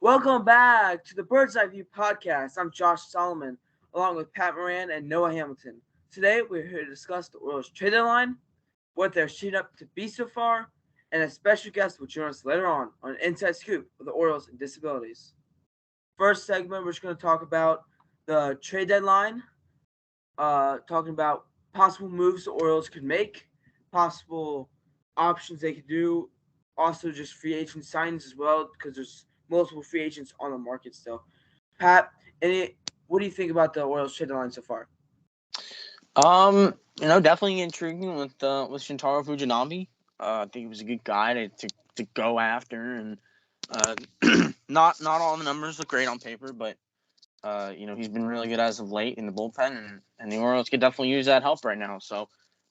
Welcome back to the Bird's Eye View podcast. I'm Josh Solomon, along with Pat Moran and Noah Hamilton. Today, we're here to discuss the Orioles trade deadline, what they're shaping up to be so far, and a special guest will join us later on Inside Scoop of the Orioles and Disabilities. First segment, we're just going to talk about the trade deadline, talking about possible moves the Orioles could make, possible options they could do, also just free agent signings as well, because there's multiple free agents on the market still. Pat, what do you think about the Orioles trade deadline so far? Definitely intriguing with Shintaro Fujinami. I think he was a good guy to go after, and not all the numbers look great on paper, but he's been really good as of late in the bullpen, and the Orioles could definitely use that help right now. So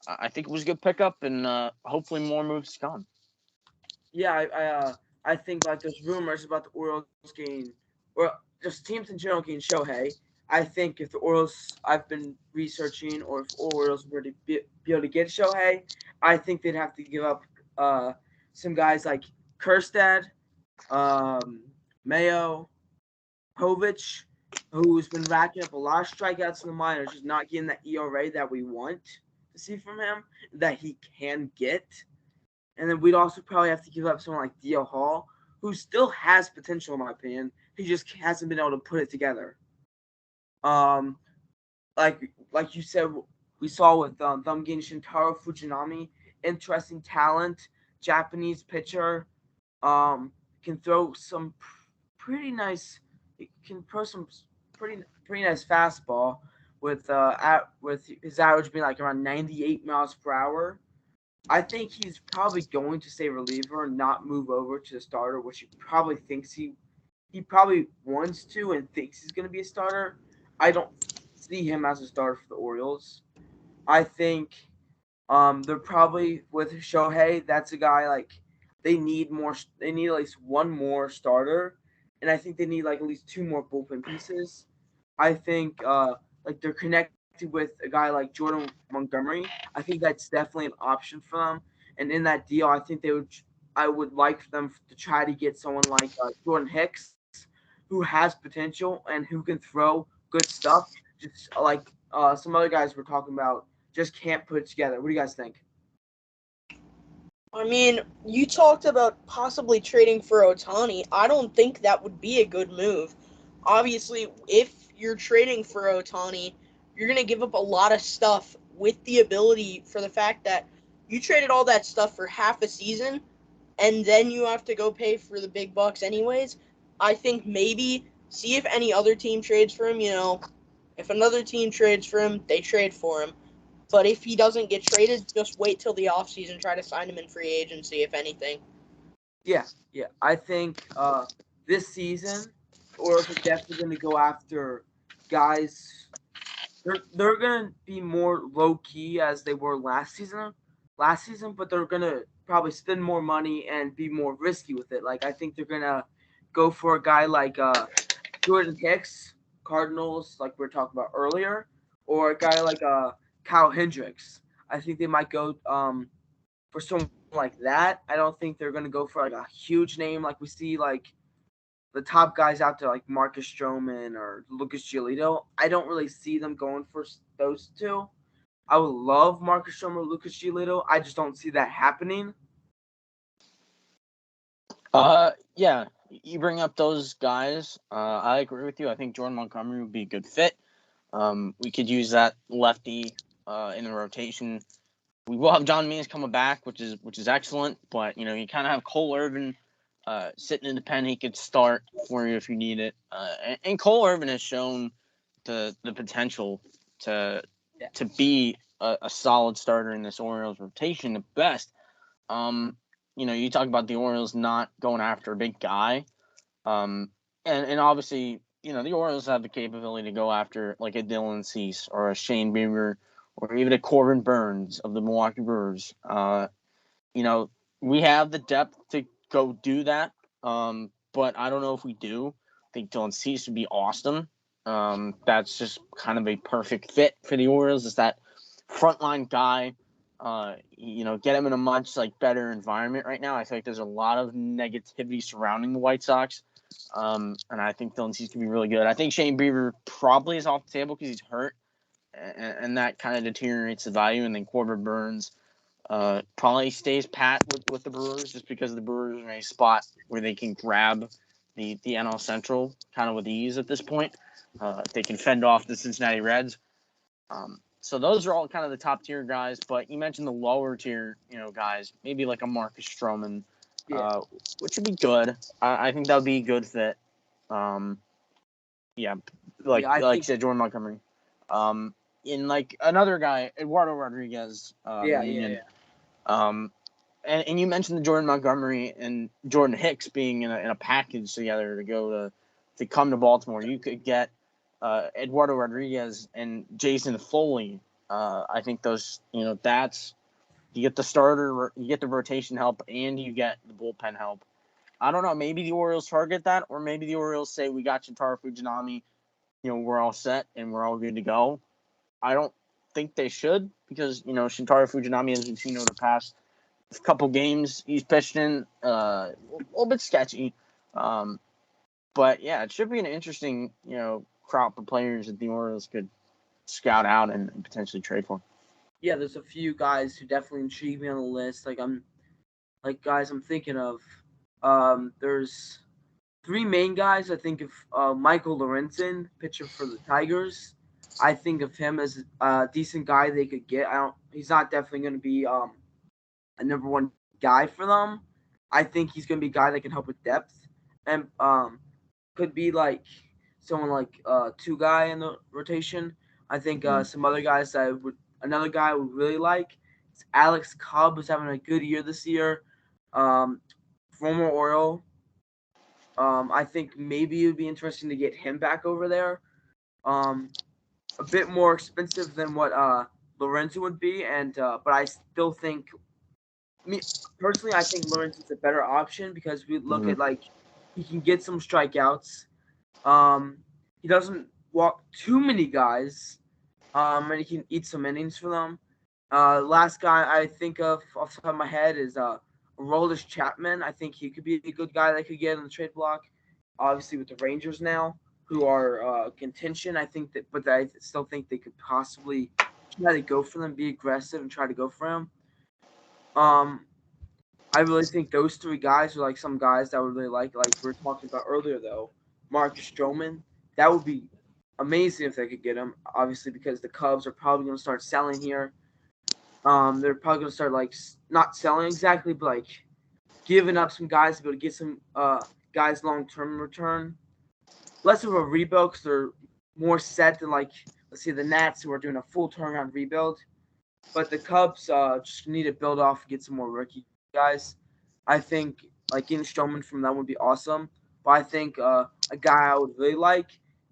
I think it was a good pickup, and hopefully more moves to come. Yeah, I think like there's rumors about the Orioles getting, or just teams in general getting Shohei. I think if the Orioles, I've been researching, or if Orioles were to be able to get Shohei, I think they'd have to give up some guys like Kerstad, Mayo, Povich, who's been racking up a lot of strikeouts in the minors, just not getting that ERA that we want to see from him, that he can get. And then we'd also probably have to give up someone like D.L. Hall, who still has potential, in my opinion. He just hasn't been able to put it together. Like you said, we saw with them getting Shintaro Fujinami, interesting talent, Japanese pitcher, can throw some pretty nice. He can throw some pretty nice fastball with his average being like around 98 miles per hour. I think he's probably going to stay reliever and not move over to the starter, which he probably thinks he probably wants to and thinks he's going to be a starter. I don't see him as a starter for the Orioles. I think they're probably with Shohei. That's a guy like they need more. They need at least one more starter, and I think they need like at least two more bullpen pieces. I think like they're connected with a guy like Jordan Montgomery. I think that's definitely an option for them. And in that deal, I think I would like them to try to get someone like Jordan Hicks, who has potential and who can throw good stuff. Just like some other guys we're talking about, just can't put it together. What do you guys think? I mean, you talked about possibly trading for Otani. I don't think that would be a good move. Obviously, if you're trading for Otani, you're going to give up a lot of stuff with the ability for the fact that you traded all that stuff for half a season and then you have to go pay for the big bucks anyways. I think maybe see if any other team trades for him, if another team trades for him, they trade for him. But if he doesn't get traded, just wait till the offseason, try to sign him in free agency, if anything. Yeah. I think this season, Orioles are definitely going to go after guys. They're going to be more low key as they were last season. But they're going to probably spend more money and be more risky with it. Like I think they're going to go for a guy like Jordan Hicks, Cardinals, like we were talking about earlier, or a guy like Kyle Hendricks. I think they might go for someone like that. I don't think they're going to go for like a huge name like we see like the top guys out there like Marcus Stroman or Lucas Giolito. I don't really see them going for those two. I would love Marcus Stroman or Lucas Giolito. I just don't see that happening. Yeah, you bring up those guys. I agree with you. I think Jordan Montgomery would be a good fit. We could use that lefty in the rotation. We will have John Means coming back, which is excellent. But you kind of have Cole Irvin sitting in the pen. He could start for you if you need it. And Cole Irvin has shown the potential to be a solid starter in this Orioles rotation at best. You talk about the Orioles not going after a big guy. And obviously, the Orioles have the capability to go after like a Dylan Cease or a Shane Bieber or even a Corbin Burns of the Milwaukee Brewers. We have the depth to go do that. But I don't know if we do. I think Dylan Cease would be awesome. That's just kind of a perfect fit for the Orioles. Is that frontline guy? Get him in a much better environment right now. I feel like there's a lot of negativity surrounding the White Sox. And I think Dylan Cease can be really good. I think Shane Bieber probably is off the table because he's hurt, and that kind of deteriorates the value. And then Corbin Burns probably stays pat with the Brewers just because the Brewers are in a spot where they can grab the NL Central kind of with ease at this point. They can fend off the Cincinnati Reds. So those are all kind of the top tier guys, but you mentioned the lower tier, guys, maybe like a Marcus Stroman, which would be good. I think that would be a good fit. Like you said, Jordan Montgomery. In like another guy, Eduardo Rodriguez, reunion. And you mentioned the Jordan Montgomery and Jordan Hicks being in a package together to come to Baltimore. You could get Eduardo Rodriguez and Jason Foley. I think those, that's you get the starter, you get the rotation help, and you get the bullpen help. I don't know. Maybe the Orioles target that, or maybe the Orioles say we got Shintaro Fujinami. We're all set and we're all good to go. I don't think they should because Shintaro Fujinami, as we've seen over the past couple games he's pitched in, a little bit sketchy. But yeah, it should be an interesting crop of players that the Orioles could scout out and potentially trade for. Yeah, there's a few guys who definitely intrigue me on the list. Guys I'm thinking of. There's three main guys. I think of Michael Lorenzen, pitcher for the Tigers. I think of him as a decent guy they could get. He's not definitely going to be a number one guy for them. I think he's going to be a guy that can help with depth and could be like someone like two guy in the rotation. I think some other guys another guy I would really like is Alex Cobb, who's having a good year this year. Former Oriole. I think maybe it would be interesting to get him back over there. A bit more expensive than what Lorenzo would be, but I still think, personally, I think Lorenzo's a better option because we look at he can get some strikeouts. He doesn't walk too many guys, and he can eat some innings for them. Last guy I think of off the top of my head is Aroldis Chapman. I think he could be a good guy that could get in the trade block. Obviously, with the Rangers now, who are contention, but I still think they could possibly try to go for them, be aggressive, and try to go for him. I really think those three guys are like some guys that I would really like we were talking about earlier, though. Marcus Stroman, that would be amazing if they could get him, obviously, because the Cubs are probably going to start selling here. They're probably going to start not selling exactly, but giving up some guys to be able to get some guys long-term return. Less of a rebuild because they're more set than let's say the Nats, who are doing a full turnaround rebuild. But the Cubs just need to build off and get some more rookie guys. I think getting Stroman from them would be awesome. But I think a guy I would really like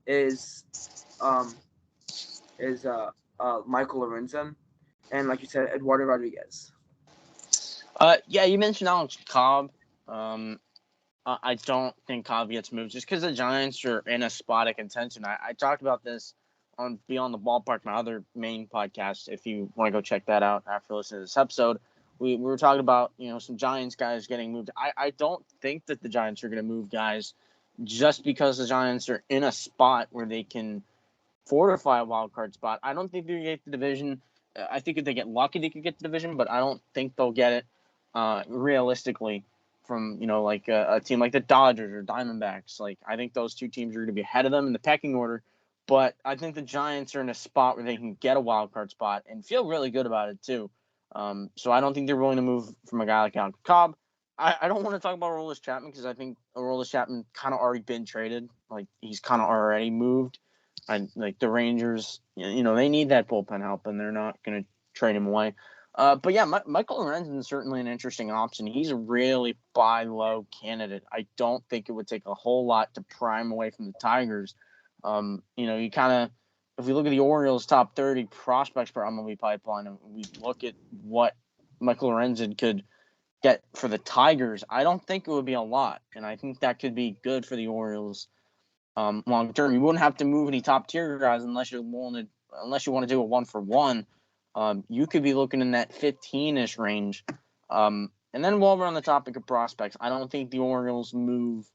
is Michael Lorenzen, and like you said, Eduardo Rodriguez. Yeah, you mentioned Alex Cobb. I don't think Cobb gets moved just because the Giants are in a spot of contention. I talked about this on Beyond the Ballpark, my other main podcast. If you want to go check that out after listening to this episode, we were talking about some Giants guys getting moved. I don't think that the Giants are going to move guys just because the Giants are in a spot where they can fortify a wild card spot. I don't think they're going to get the division. I think if they get lucky, they could get the division, but I don't think they'll get it realistically from a team like the Dodgers or Diamondbacks. I think those two teams are going to be ahead of them in the pecking order. But I think the Giants are in a spot where they can get a wild card spot and feel really good about it too. So I don't think they're willing to move from a guy like Alex Cobb. I don't want to talk about Aroldis Chapman because I think Aroldis Chapman kind of already been traded. He's kind of already moved. The Rangers, they need that bullpen help, and they're not going to trade him away. But yeah, Michael Lorenzen is certainly an interesting option. He's a really buy low candidate. I don't think it would take a whole lot to pry him away from the Tigers. You kind of, if we look at the Orioles' top 30 prospects per MLB pipeline, and we look at what Michael Lorenzen could get for the Tigers, I don't think it would be a lot, and I think that could be good for the Orioles long term. You wouldn't have to move any top tier guys unless you want to do a 1-for-1. You could be looking in that 15-ish range. And then while we're on the topic of prospects, I don't think the Orioles move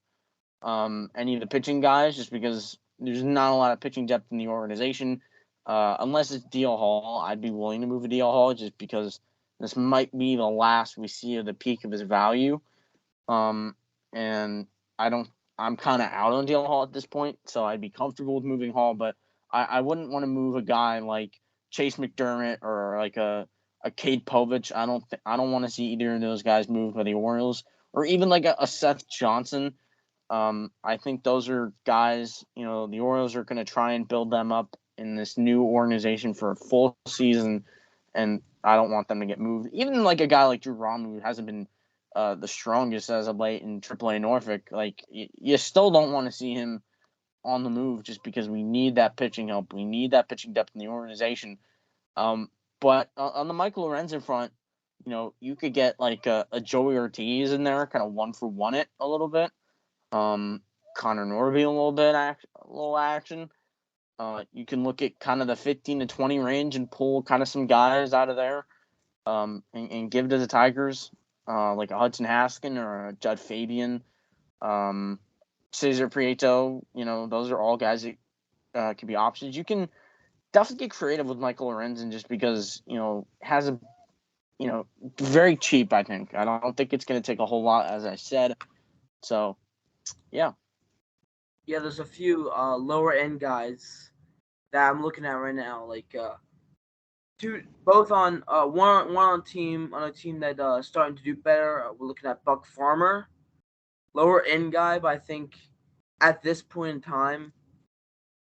any of the pitching guys, just because there's not a lot of pitching depth in the organization. Unless it's DL Hall, I'd be willing to move a DL Hall just because this might be the last we see of the peak of his value. And I'm kind of out on DL Hall at this point, so I'd be comfortable with moving Hall, but I wouldn't want to move a guy like Chase McDermott or like a Cade Povich. I don't want to see either of those guys moved by the Orioles, or even like a Seth Johnson. I think those are guys, the Orioles are going to try and build them up in this new organization for a full season, and I don't want them to get moved. Even like a guy like Drew Rom, who hasn't been the strongest as of late in AAA Norfolk, like you still don't want to see him on the move just because we need that pitching help. We need that pitching depth in the organization. But on the Michael Lorenzen front, you could get like a Joey Ortiz in there, kind of 1-for-1 it a little bit. Connor Norby a little action. You can look at kind of the 15 to 20 range and pull kind of some guys out of there, and give to the Tigers, like a Hudson Haskin or a Judd Fabian, Cesar Prieto. Those are all guys that could be options. You can definitely get creative with Michael Lorenzen just because has a very cheap. I think I don't think it's going to take a whole lot, as I said. So yeah. Yeah, there's a few lower end guys that I'm looking at right now, like both on one on a team that starting to do better. We're looking at Buck Farmer, lower end guy, but I think at this point in time,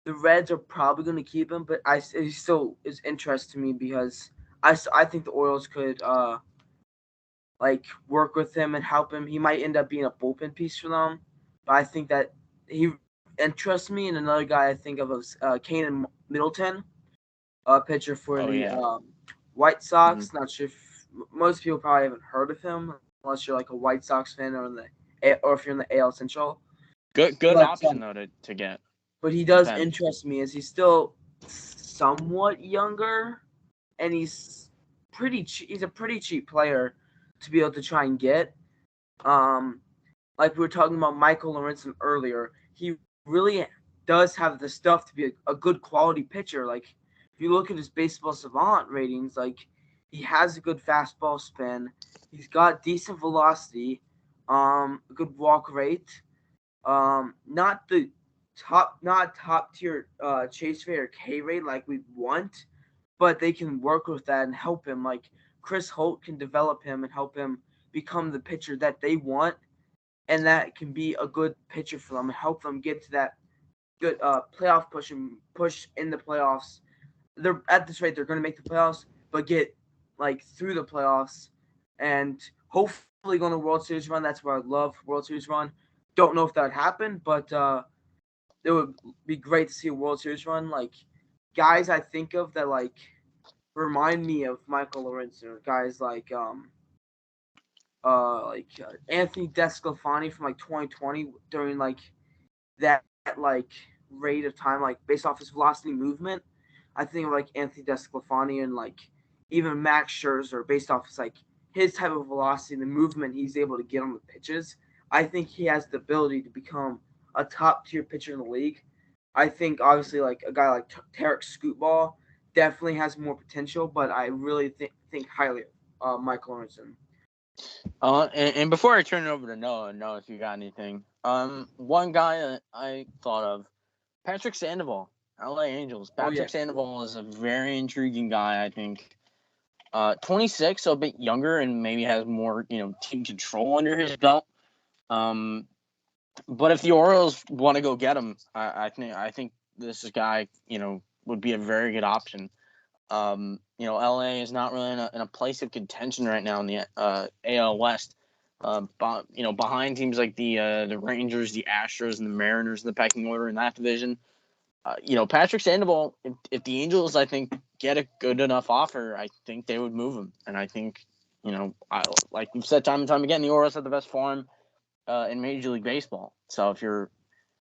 the Reds are probably going to keep him. But it still is interest to me because I think the Orioles could like work with him and help him. He might end up being a bullpen piece for them, but I think that he interests me. And another guy I think of is Kane Middleton, pitcher for the White Sox. Mm-hmm. Not sure if most people probably haven't heard of him unless you're like a White Sox fan or if you're in the AL Central. Good But, option though to get. But he does interest me as he's still somewhat younger, and he's he's a pretty cheap player to be able to try and get. Like we were talking about Michael Lorenzen earlier, he really does have the stuff to be a good quality pitcher. Like if you look at his baseball savant ratings, like he has a good fastball spin, he's got decent velocity, a good walk rate, not top tier chase rate or K rate like we want, but they can work with that and help him. Like Chris Holt can develop him and help him become the pitcher that they want, and that can be a good pitcher for them and help them get to that good playoff push in the playoffs. They're at this rate, they're going to make the playoffs, but get like through the playoffs and hopefully go on a World Series run. That's where I love World Series run. Don't know if that would happen, but it would be great to see a World Series run. Like guys I think of that like remind me of Michael Lorenzen, guys like Anthony DeSclafani from like 2020 during like that like rate of time, like based off his velocity movement. I think of like Anthony DeSclafani and like even Max Scherzer based off his type of velocity and the movement he's able to get on the pitches. I think he has the ability to become a top tier pitcher in the league. I think obviously like a guy like Tarek Scootball definitely has more potential, but I really think highly of Michael Lorenzen. And before I turn it over to Noah, if you got anything. One guy that I thought of, Patrick Sandoval, LA Angels. Patrick Sandoval is a very intriguing guy, I think. 26, so a bit younger and maybe has more, team control under his belt. But if the Orioles want to go get him, I think this guy, would be a very good option. LA is not really in a place of contention right now in the AL West. Behind teams like the Rangers, the Astros, and the Mariners in the pecking order in that division. Patrick Sandoval, if the Angels, I think, get a good enough offer, I think they would move him. And I think, like we've said time and time again, the Orioles have the best farm in Major League Baseball. So if you're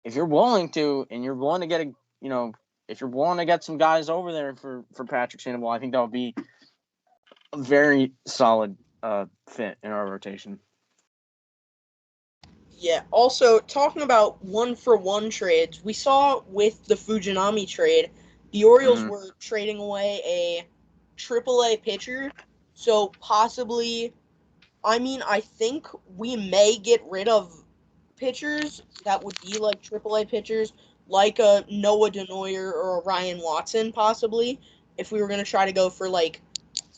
willing to, and you're willing to get if you're willing to get some guys over there for Patrick Sandoval, I think that would be a very solid fit in our rotation. Yeah. Also, talking about 1-for-1 trades, we saw with the Fujinami trade, the Orioles Mhm. were trading away a AAA pitcher. So possibly, I mean, I think we may get rid of pitchers that would be like AAA pitchers, like a Noah Denoyer or a Ryan Watson, possibly, if we were going to try to go for like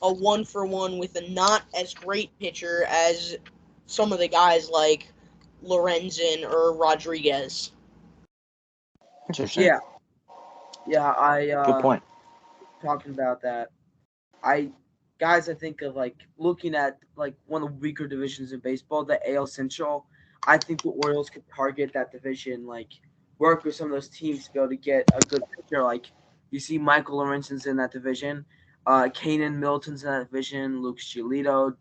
a 1-for-1 with a not as great pitcher as some of the guys like Lorenzen or Rodriguez. Interesting. Yeah, yeah. I Good point. talking about that. I guys, I think of like looking at like one of the weaker divisions in baseball, the AL Central. I think the Orioles could target that division, like work with some of those teams to be able to get a good pitcher. Like you see, Michael Lorenzen's in that division, Kanan Middleton's in that division, Luke Giolito,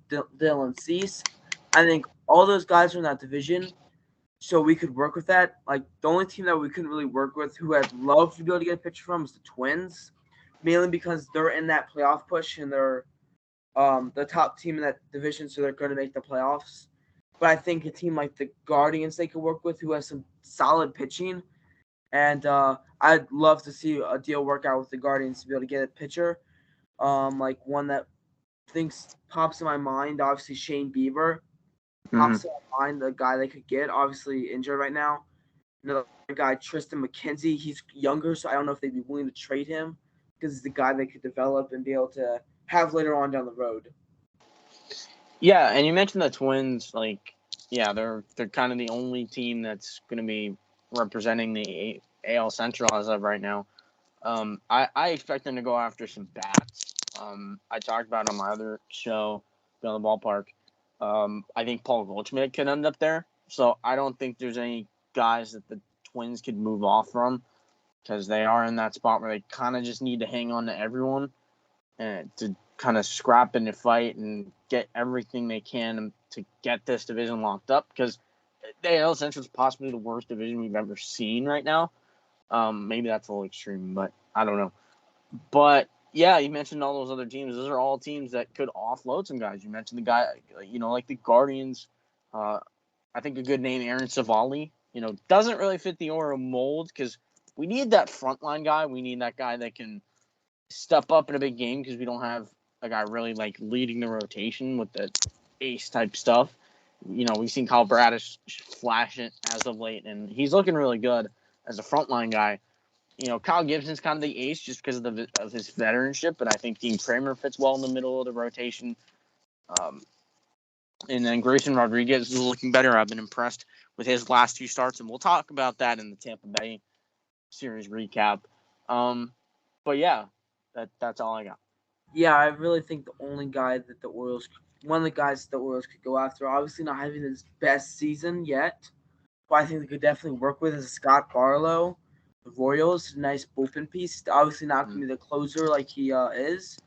Dylan Cease. I think all those guys are in that division, so we could work with that. Like the only team that we couldn't really work with, who I'd love to be able to get a pitcher from, is the Twins, mainly because they're in that playoff push and they're the top team in that division, so they're going to make the playoffs. But I think a team like the Guardians they could work with, who has some solid pitching, and I'd love to see a deal work out with the Guardians to be able to get a pitcher, like one that thinks pops in my mind. Obviously, Shane Bieber Mhm. pops in my mind, the guy they could get. Obviously injured right now. Another guy, Tristan McKenzie, he's younger, so I don't know if they'd be willing to trade him because he's the guy they could develop and be able to have later on down the road. Yeah, and you mentioned the Twins. Like, yeah, they're kind of the only team that's going to be representing the AL Central as of right now. I expect them to go after some bats. I talked about it on my other show, Beyond the Ballpark. I think Paul Goldschmidt could end up there. So I don't think there's any guys that the Twins could move off from because they are in that spot where they kind of just need to hang on to everyone and to kind of scrap in the fight and get everything they can to get this division locked up because the AL Central is possibly the worst division we've ever seen right now. Maybe that's a little extreme, but I don't know. But yeah, you mentioned all those other teams. Those are all teams that could offload some guys. You mentioned the guy, like the Guardians. I think a good name, Aaron Savali. Doesn't really fit the Oro mold because we need that frontline guy. We need that guy that can step up in a big game because we don't have a guy really like leading the rotation with the ace type stuff. We've seen Kyle Bradish flash it as of late, and he's looking really good as a frontline guy. Kyle Gibson's kind of the ace just because of his veteranship, but I think Dean Kramer fits well in the middle of the rotation. Um, and then Grayson Rodriguez is looking better. I've been impressed with his last two starts, and we'll talk about that in the Tampa Bay series recap. But yeah, that's all I got. Yeah, I really think the only guy that the Orioles, one of the guys the Orioles could go after, obviously not having his best season yet, but I think they could definitely work with is Scott Barlow. The Royals, nice bullpen piece. Obviously not going to be the closer like he is,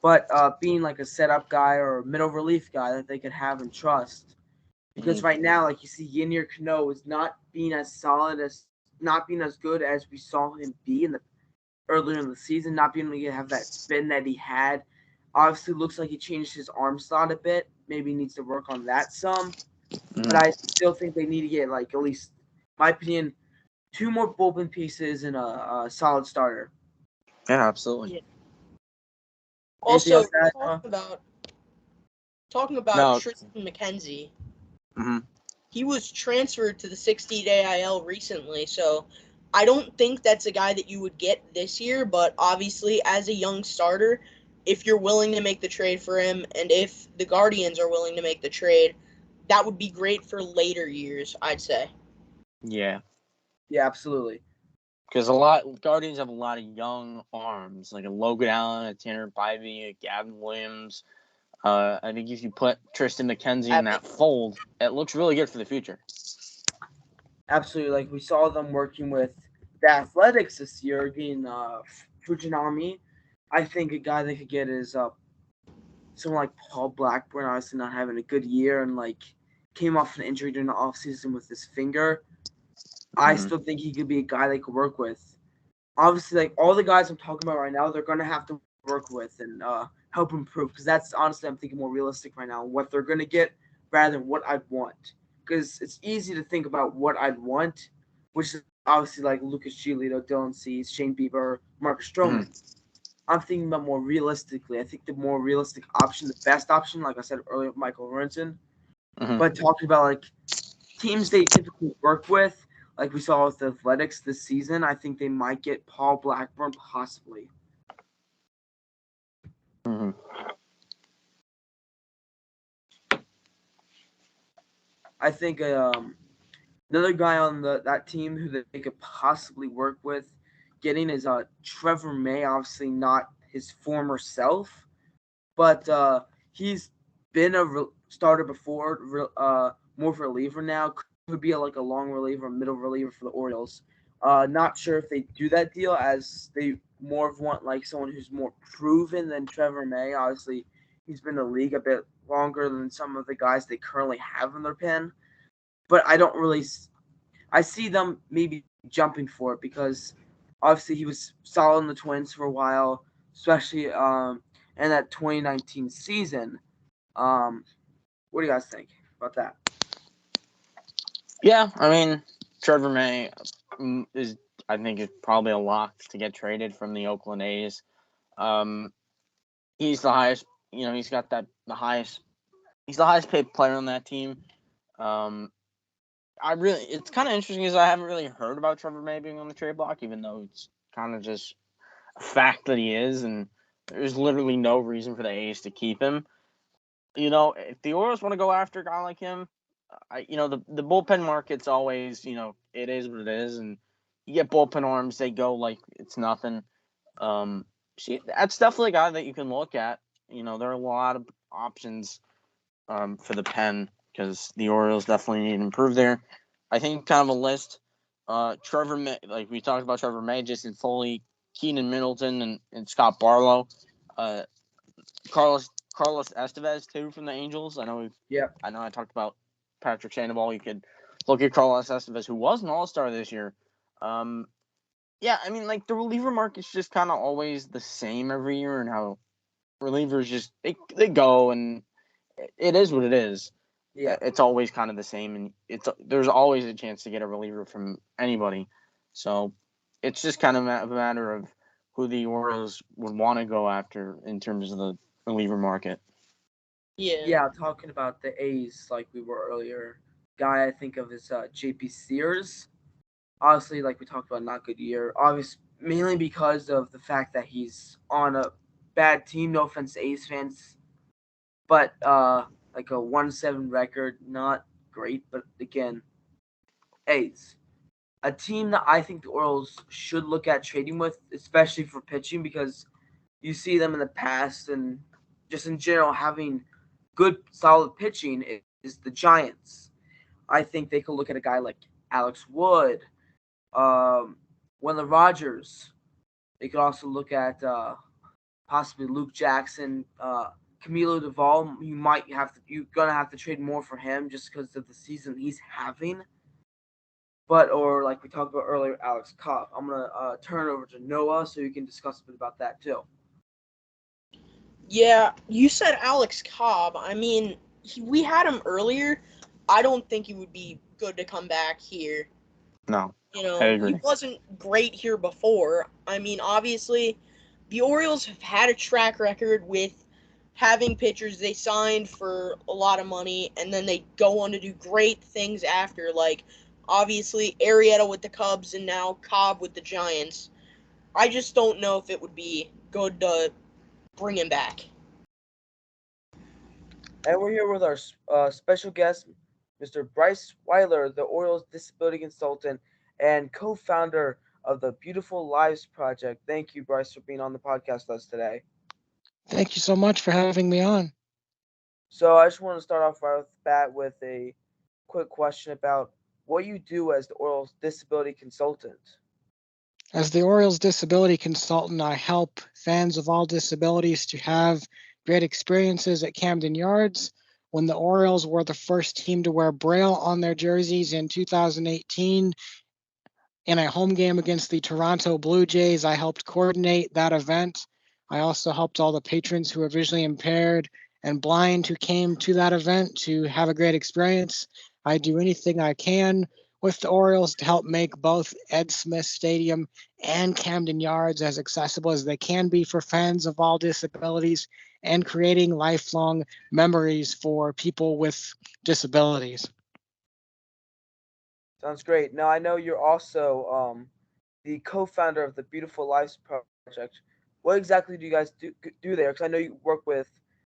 but being like a setup guy or a middle relief guy that they could have and trust. Because Mm-hmm. right now, like you see, Yinir Cano is not being as solid as, not being as good as we saw him be in the earlier in the season, not being able to have that spin that he had. Obviously, looks like he changed his arm slot a bit. Maybe needs to work on that some. But I still think they need to get like at least, my opinion, two more bullpen pieces and a solid starter. Yeah, absolutely. Yeah. Anything Also, else to add, talking about No. Tristan McKenzie, Mm-hmm. he was transferred to the 60-day IL recently, so I don't think that's a guy that you would get this year, but obviously as a young starter, if you're willing to make the trade for him and if the Guardians are willing to make the trade, that would be great for later years, I'd say. Yeah, Yeah, absolutely. because Guardians have a lot of young arms, like a Logan Allen, a Tanner Bivey, a Gavin Williams. I think if you put Tristan McKenzie in that fold, it looks really good for the future. Absolutely. Like we saw them working with the Athletics this year, being Fujinami. I think a guy they could get is someone like Paul Blackburn, obviously not having a good year and like came off an injury during the offseason with his finger. I Mm-hmm. still think he could be a guy they could work with. Obviously, like all the guys I'm talking about right now, they're going to have to work with and help improve because that's honestly, I'm thinking more realistic right now, what they're going to get rather than what I'd want. because it's easy to think about what I'd want, which is obviously like Lucas Giolito, Dylan Cease, Shane Bieber, Marcus Stroman. I'm thinking about more realistically. I think the more realistic option, the best option, like I said earlier, Michael Lorenzen. But talking about like teams they typically work with, like we saw with the Athletics this season, I think they might get Paul Blackburn possibly. I think another guy on that team who they could possibly work with getting is Trevor May. Obviously not his former self, but he's been a starter before, more of a reliever now. Could be like a long reliever, middle reliever for the Orioles. Not sure if they do that deal, as they more of want like someone who's more proven than Trevor May. Obviously, he's been in the league a bit longer than some of the guys they currently have in their pen. But I don't really. I see them maybe jumping for it because obviously he was solid in the Twins for a while, especially in that 2019 season. What do you guys think about that? Yeah, I mean, Trevor May is, I think, is probably a lock to get traded from the Oakland A's. He's the highest, he's got he's the highest paid player on that team. It's kind of interesting because I haven't really heard about Trevor May being on the trade block, even though it's kind of just a fact that he is, and there's literally no reason for the A's to keep him. If the Orioles want to go after a guy like him, the bullpen market's always, it is what it is, and you get bullpen arms, they go like it's nothing. That's definitely a guy that you can look at. There are a lot of options for the pen because the Orioles definitely need to improve there. I think kind of a list. Trevor May, like we talked about Trevor May, Jason Foley, Keenan Middleton, and Scott Barlow. Carlos Estevez too from the Angels. I know I talked about Patrick Sandoval. You could look at Carlos Estevez, who was an All-Star this year. Yeah, I mean, like the reliever market's just kind of always the same every year, and how relievers just they go, and it is what it is. Yeah, it's always kind of the same, and there's always a chance to get a reliever from anybody. So it's just kind of a matter of who the Orioles would want to go after in terms of the reliever market. Yeah. Talking about the A's, like we were earlier, guy I think of is J.P. Sears. Obviously, like we talked about, not good year. Obviously, mainly because of the fact that he's on a bad team. No offense to A's fans, but like a 1-7 record, not great. But again, A's, a team that I think the Orioles should look at trading with, especially for pitching, because you see them in the past and just in general having good, solid pitching is the Giants. I think they could look at a guy like Alex Wood, Wendell Rogers. They could also look at possibly Luke Jackson, Camilo Duvall. You're gonna have to trade more for him just because of the season he's having. Or like we talked about earlier, Alex Cobb. I'm gonna turn it over to Noah so you can discuss a bit about that too. Yeah, you said Alex Cobb. I mean, we had him earlier. I don't think he would be good to come back here. No, I agree. He wasn't great here before. I mean, obviously, the Orioles have had a track record with having pitchers they signed for a lot of money, and then they go on to do great things after. Like, obviously, Arrieta with the Cubs, and now Cobb with the Giants. I just don't know if it would be good to bring him back. And we're here with our special guest, Mr. Bryce Weiler, the Orioles disability consultant and co-founder of the Beautiful Lives Project. Thank you, Bryce, for being on the podcast with us today. Thank you so much for having me on. So I just want to start off right off the bat with a quick question about what you do as the Orioles disability consultant. As the Orioles disability consultant, I help fans of all disabilities to have great experiences at Camden Yards. When the Orioles were the first team to wear Braille on their jerseys in 2018, in a home game against the Toronto Blue Jays, I helped coordinate that event. I also helped all the patrons who are visually impaired and blind who came to that event to have a great experience. I do anything I can with the Orioles to help make both Ed Smith Stadium and Camden Yards as accessible as they can be for fans of all disabilities and creating lifelong memories for people with disabilities. Sounds great. Now I know you're also the co-founder of the Beautiful Lives Project. What exactly do you guys do there? Because I know you work with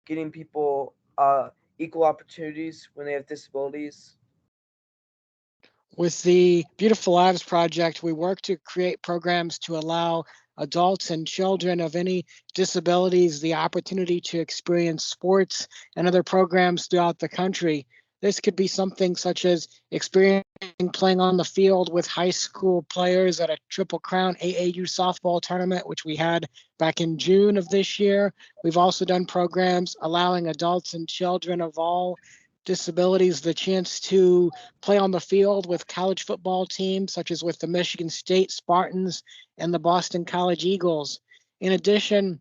getting people equal opportunities when they have disabilities. With the Beautiful Lives Project, we work to create programs to allow adults and children of any disabilities the opportunity to experience sports and other programs throughout the country. This could be something such as experiencing playing on the field with high school players at a Triple Crown AAU softball tournament, which we had back in June of this year. We've also done programs allowing adults and children of all disabilities the chance to play on the field with college football teams, such as with the Michigan State Spartans and the Boston College Eagles. In addition,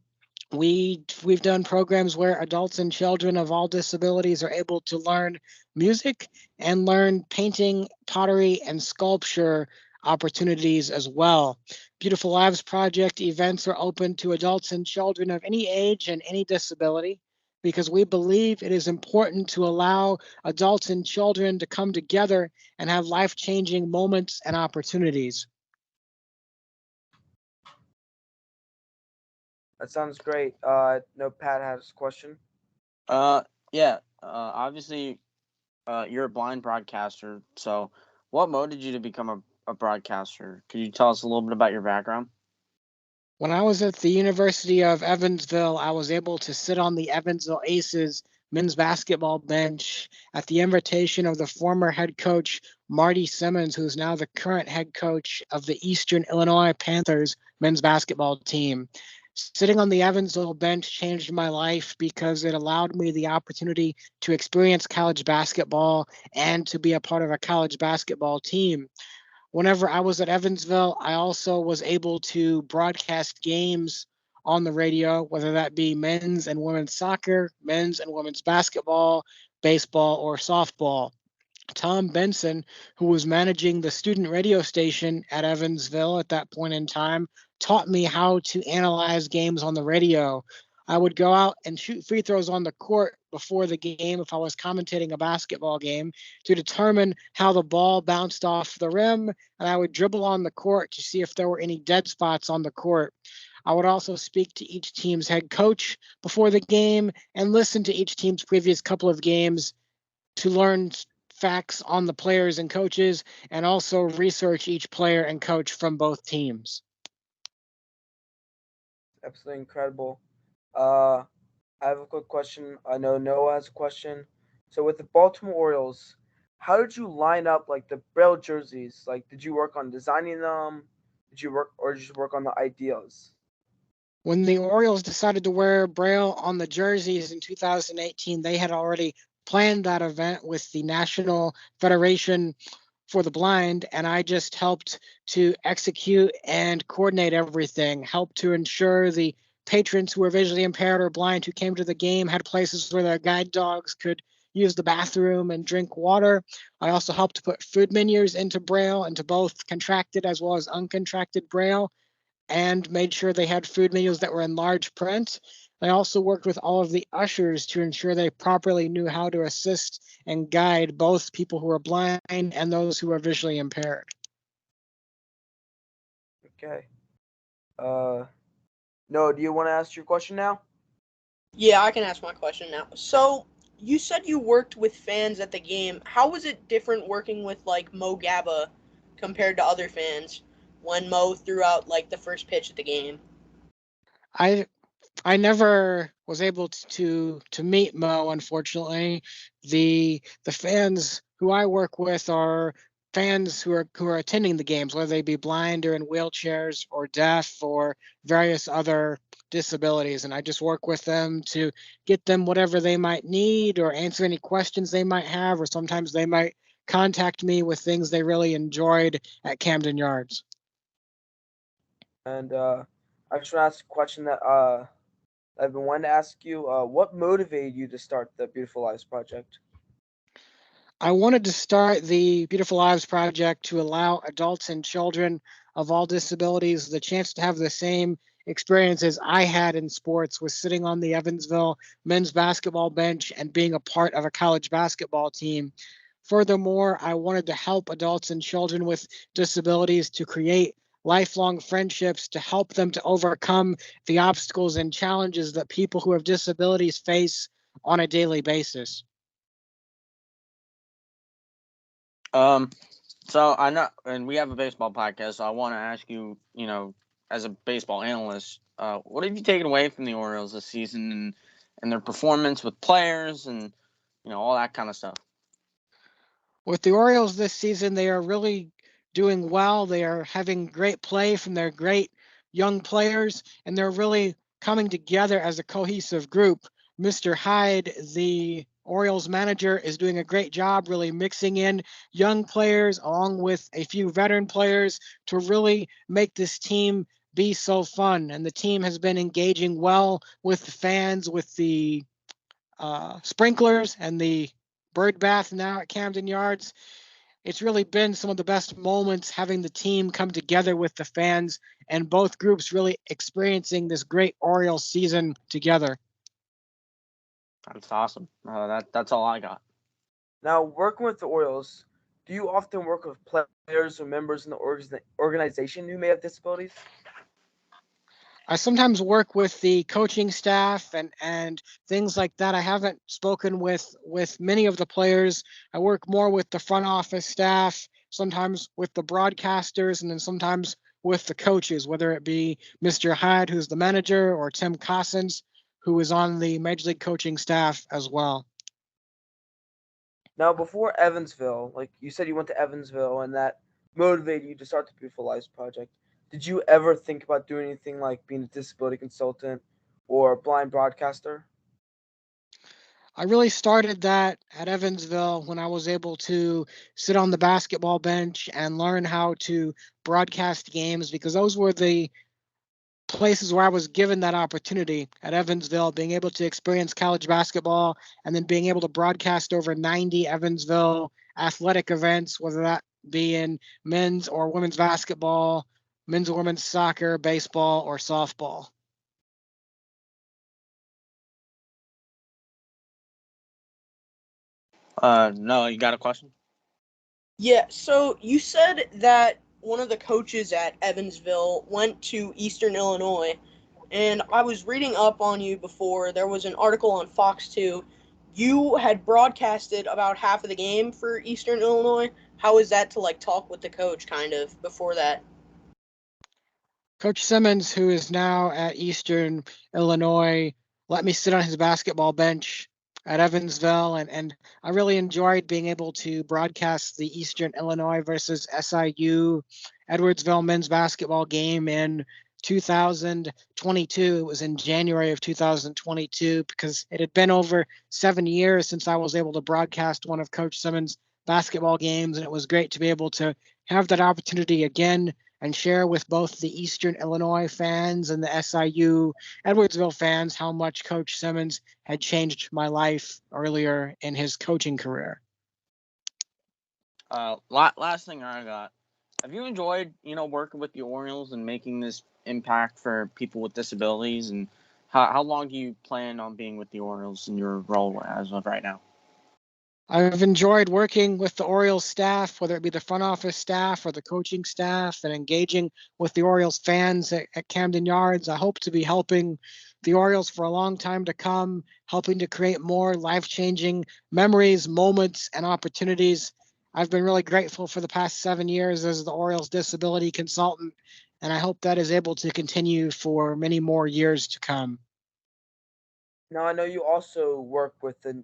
we've done programs where adults and children of all disabilities are able to learn music and learn painting, pottery, and sculpture opportunities as well. Beautiful Lives Project events are open to adults and children of any age and any disability because we believe it is important to allow adults and children to come together and have life-changing moments and opportunities. That sounds great. No, Pat has a question. Yeah. Obviously, you're a blind broadcaster. So, what motivated you to become a broadcaster? Could you tell us a little bit about your background? When I was at the University of Evansville, I was able to sit on the Evansville Aces men's basketball bench at the invitation of the former head coach, Marty Simmons, who's now the current head coach of the Eastern Illinois Panthers men's basketball team. Sitting on the Evansville bench changed my life because it allowed me the opportunity to experience college basketball and to be a part of a college basketball team. Whenever I was at Evansville, I also was able to broadcast games on the radio, whether that be men's and women's soccer, men's and women's basketball, baseball, or softball. Tom Benson, who was managing the student radio station at Evansville at that point in time, taught me how to analyze games on the radio. I would go out and shoot free throws on the court before the game if I was commentating a basketball game to determine how the ball bounced off the rim, and I would dribble on the court to see if there were any dead spots on the court. I would also speak to each team's head coach before the game and listen to each team's previous couple of games to learn facts on the players and coaches and also research each player and coach from both teams. Absolutely incredible. Uh, I have a quick question. I know Noah has a question. So with the Baltimore Orioles, how did you line up like the Braille jerseys? Like, did you work on designing them? Did you work, or did you work on the ideas? When the Orioles decided to wear Braille on the jerseys in 2018, they had already planned that event with the National Federation for the Blind, and I just helped to execute and coordinate everything, helped to ensure the patrons who were visually impaired or blind who came to the game had places where their guide dogs could use the bathroom and drink water. I also helped to put food menus into Braille, into both contracted as well as uncontracted Braille, and made sure they had food menus that were in large print. I also worked with all of the ushers to ensure they properly knew how to assist and guide both people who are blind and those who are visually impaired. Okay. Uh, no, do you want to ask your question now? Yeah, I can ask my question now. So, you said you worked with fans at the game. How was it different working with like Mo Gaba compared to other fans when Mo threw out like the first pitch at the game? I I never was able to meet Mo, unfortunately. The fans who I work with are fans who are attending the games, whether they be blind or in wheelchairs or deaf or various other disabilities. And I just work with them to get them whatever they might need or answer any questions they might have, or sometimes they might contact me with things they really enjoyed at Camden Yards. And I just want to ask a question that I've been wanting to ask you. What motivated you to start the Beautiful Lives Project? I wanted to start the Beautiful Lives Project to allow adults and children of all disabilities the chance to have the same experiences I had in sports, with sitting on the Evansville men's basketball bench and being a part of a college basketball team. Furthermore, I wanted to help adults and children with disabilities to create lifelong friendships to help them to overcome the obstacles and challenges that people who have disabilities face on a daily basis. Um, so I know, and we have a baseball podcast, so I want to ask you, as a baseball analyst, what have you taken away from the Orioles this season and their performance with players and all that kind of stuff? With the Orioles this season, they are really doing well. They are having great play from their great young players, and they're really coming together as a cohesive group. Mr. Hyde, the Orioles manager, is doing a great job really mixing in young players along with a few veteran players to really make this team be so fun. And the team has been engaging well with the fans, with the sprinklers and the bird bath now at Camden Yards. It's really been some of the best moments having the team come together with the fans and both groups really experiencing this great Orioles season together. That's awesome. That's all I got. Now, working with the Orioles, do you often work with players or members in the organization who may have disabilities? I sometimes work with the coaching staff and things like that. I haven't spoken with many of the players. I work more with the front office staff, sometimes with the broadcasters, and then sometimes with the coaches, whether it be Mr. Hyde, who's the manager, or Tim Cossins, who is on the Major League coaching staff as well. Now, before Evansville, like you said, you went to Evansville, and that motivated you to start the Beautiful Lives Project. Did you ever think about doing anything like being a disability consultant or a blind broadcaster? I really started that at Evansville when I was able to sit on the basketball bench and learn how to broadcast games, because those were the places where I was given that opportunity at Evansville, being able to experience college basketball and then being able to broadcast over 90 Evansville athletic events, whether that be in men's or women's basketball, men's or women's soccer, baseball, or softball. No, you got a question? Yeah, so you said that one of the coaches at Evansville went to Eastern Illinois, and I was reading up on you before. There was an article on Fox 2. You had broadcasted about half of the game for Eastern Illinois. How is that to like talk with the coach kind of before that? Coach Simmons, who is now at Eastern Illinois, let me sit on his basketball bench at Evansville, and I really enjoyed being able to broadcast the Eastern Illinois versus SIU Edwardsville men's basketball game in 2022. It was in January of 2022, because it had been over 7 years since I was able to broadcast one of Coach Simmons' basketball games, and it was great to be able to have that opportunity again and share with both the Eastern Illinois fans and the SIU Edwardsville fans how much Coach Simmons had changed my life earlier in his coaching career. Last thing I got. Have you enjoyed, working with the Orioles and making this impact for people with disabilities? And how long do you plan on being with the Orioles in your role as of right now? I've enjoyed working with the Orioles staff, whether it be the front office staff or the coaching staff, and engaging with the Orioles fans at Camden Yards. I hope to be helping the Orioles for a long time to come, helping to create more life-changing memories, moments, and opportunities. I've been really grateful for the past 7 years as the Orioles disability consultant, and I hope that is able to continue for many more years to come. Now, I know you also work with the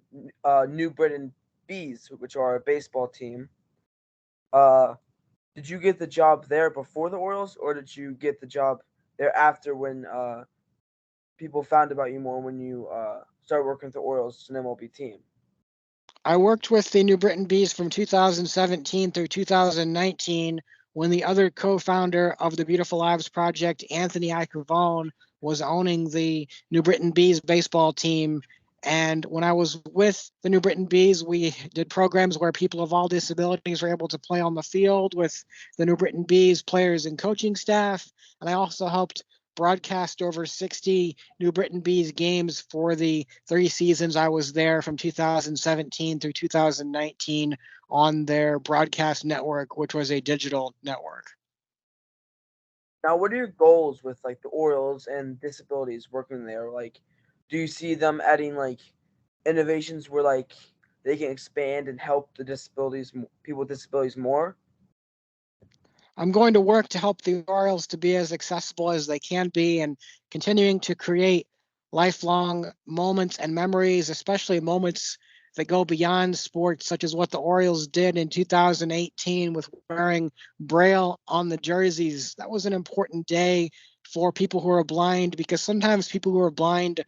New Britain Bees, which are a baseball team. Uh, did you get the job there before the Orioles, or did you get the job there after when people found about you more when you started working with the Orioles, an MLB team? I worked with the New Britain Bees from 2017 through 2019, when the other co-founder of the Beautiful Lives Project, Anthony Icavone, was owning the New Britain Bees baseball team. And when I was with the New Britain Bees, we did programs where people of all disabilities were able to play on the field with the New Britain Bees players and coaching staff. And I also helped broadcast over 60 New Britain Bees games for the 3 seasons I was there from 2017 through 2019 on their broadcast network, which was a digital network. Now, what are your goals with like the Orioles and disabilities working there? Like, do you see them adding like innovations where like they can expand and help the people with disabilities more? I'm going to work to help the Orioles to be as accessible as they can be and continuing to create lifelong moments and memories, especially moments that go beyond sports, such as what the Orioles did in 2018 with wearing Braille on the jerseys. That was an important day for people who are blind because sometimes people who are blind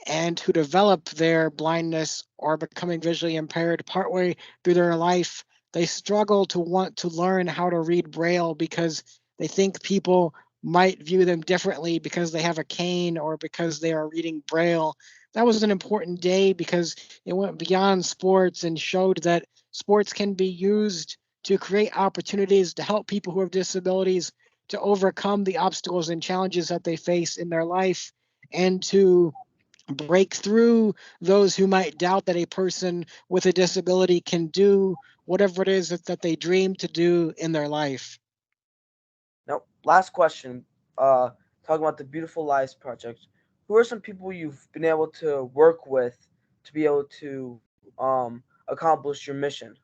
and who develop their blindness or becoming visually impaired partway through their life, they struggle to want to learn how to read Braille because they think people might view them differently because they have a cane or because they are reading Braille. That was an important day because it went beyond sports and showed that sports can be used to create opportunities to help people who have disabilities to overcome the obstacles and challenges that they face in their life and to break through those who might doubt that a person with a disability can do whatever it is that they dream to do in their life. Now, last question. Talking about the Beautiful Lives Project. Who are some people you've been able to work with to be able to accomplish your mission?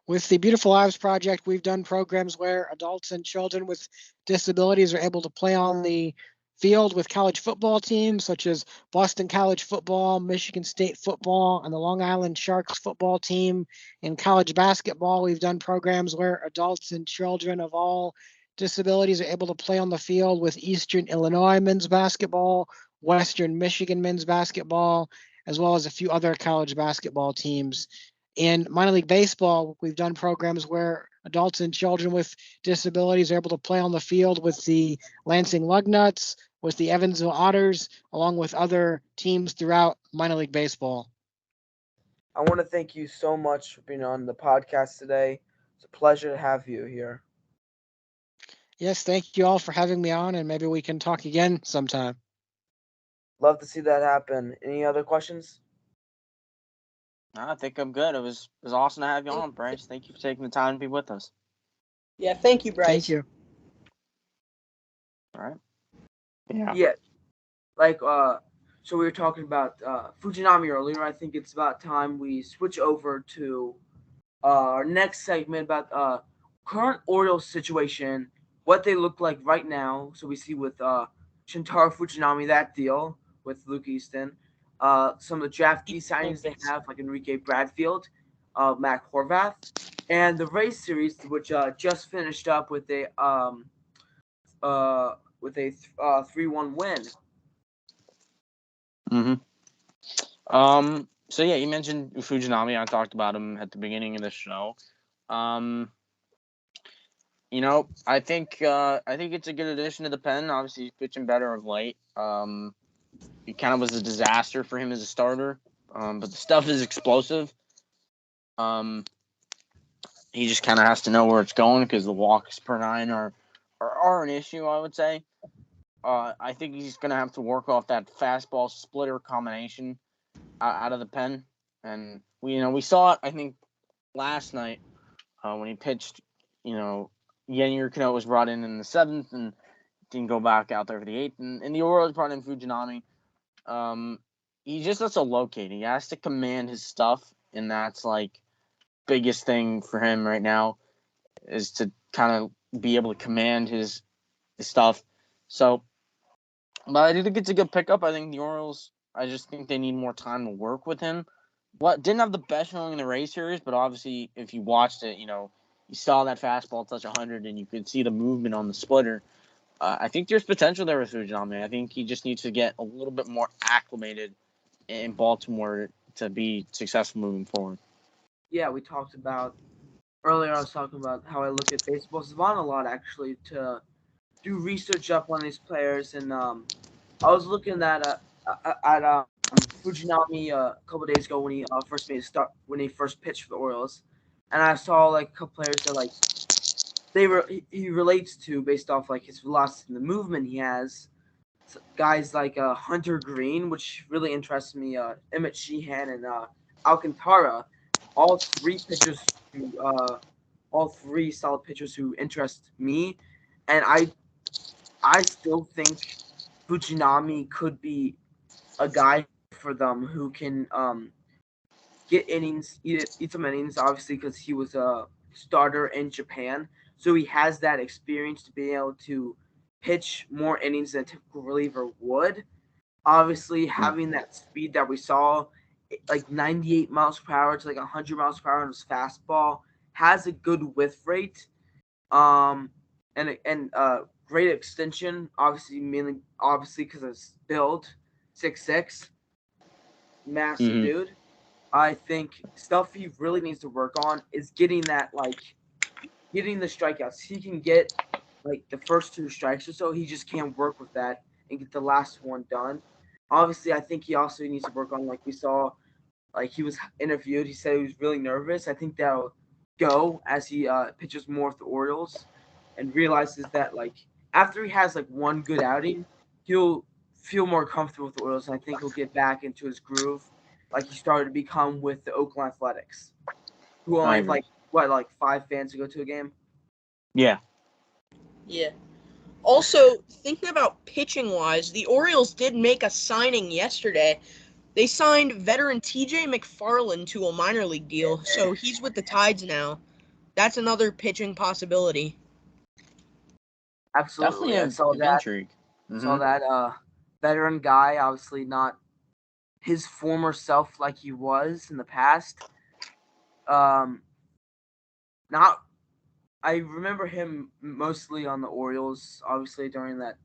With the Beautiful Lives Project, we've done programs where adults and children with disabilities are able to play on the field with college football teams such as Boston College football, Michigan State football, and the Long Island Sharks football team. In college basketball, we've done programs where adults and children of all disabilities are able to play on the field with Eastern Illinois men's basketball, Western Michigan men's basketball, as well as a few other college basketball teams. In minor league baseball, we've done programs where adults and children with disabilities are able to play on the field with the Lansing Lugnuts, with the Evansville Otters, along with other teams throughout minor league baseball. I want to thank you so much for being on the podcast today. It's a pleasure to have you here. Yes, thank you all for having me on, and maybe we can talk again sometime. Love to see that happen. Any other questions? I think I'm good. It was awesome to have you on, Bryce. Thank you for taking the time to be with us. Yeah, thank you, Bryce. Thank you. All right. Yeah. Yeah. Like so we were talking about Fujinami earlier. I think it's about time we switch over to our next segment about current Orioles situation, what they look like right now. So we see with Shintaro Fujinami that deal with Luke Easton, some of the draftee signings they have like Enrique Bradfield, Mac Horvath, and the Rays series which just finished up with a 3-1 win. So yeah, you mentioned Fujinami. I talked about him at the beginning of the show. I think it's a good addition to the pen. Obviously, he's pitching better of late. He kind of was a disaster for him as a starter. But the stuff is explosive. He just kind of has to know where it's going because the walks per nine are an issue, I would say. I think he's going to have to work off that fastball splitter combination out of the pen. And we saw it, I think, last night when he pitched. Yennier Cano was brought in the 7th and didn't go back out there for the 8th. And the Orioles brought in Fujinami. He just has to locate. He has to command his stuff, and that's like biggest thing for him right now is to kind of be able to command his stuff. So, but I do think it's a good pickup. I think the Orioles, I just think they need more time to work with him. Didn't have the best showing in the Rays series, but obviously if you watched it, you saw that fastball touch 100 and you could see the movement on the splitter. I think there's potential there with Fujinami. I think he just needs to get a little bit more acclimated in Baltimore to be successful moving forward. Yeah, we talked about earlier. I was talking about how I look at baseball savant a lot actually to do research up on these players, and I was looking at Fujinami a couple days ago when he first made a start when he first pitched for the Orioles, and I saw like a couple players that like he relates to based off like his velocity and the movement he has. Guys like Hunter Green, which really interests me, Emmett Sheehan and Alcantara, all three pitchers all three solid pitchers who interest me, and I still think Fujinami could be a guy for them who can get innings, eat some innings, obviously because he was a starter in Japan, so he has that experience to be able to pitch more innings than a typical reliever would. Obviously, having that speed that we saw, like 98 miles per hour to like 100 miles per hour on his fastball, has a good whiff rate, and great extension. Obviously because of his build, 6'6", massive Mhm. dude. I think stuff he really needs to work on is getting the strikeouts. He can get like the first two strikes or so. He just can't work with that and get the last one done. Obviously, I think he also needs to work on like we saw, like he was interviewed. He said he was really nervous. I think that'll go as he pitches more with the Orioles and realizes that like after he has like one good outing, he'll feel more comfortable with the Orioles, and I think he'll get back into his groove like he started to become with the Oakland Athletics, who I only have agree. like 5 fans to go to a game. Yeah. Yeah. Also, thinking about pitching wise, the Orioles did make a signing yesterday. They signed veteran TJ McFarland to a minor league deal, so he's with the Tides now. That's another pitching possibility. Definitely Absolutely, I saw of that. intrigue. Saw Mm-hmm. that. Veteran guy, obviously not his former self like he was in the past. Not I remember him mostly on the Orioles, obviously during that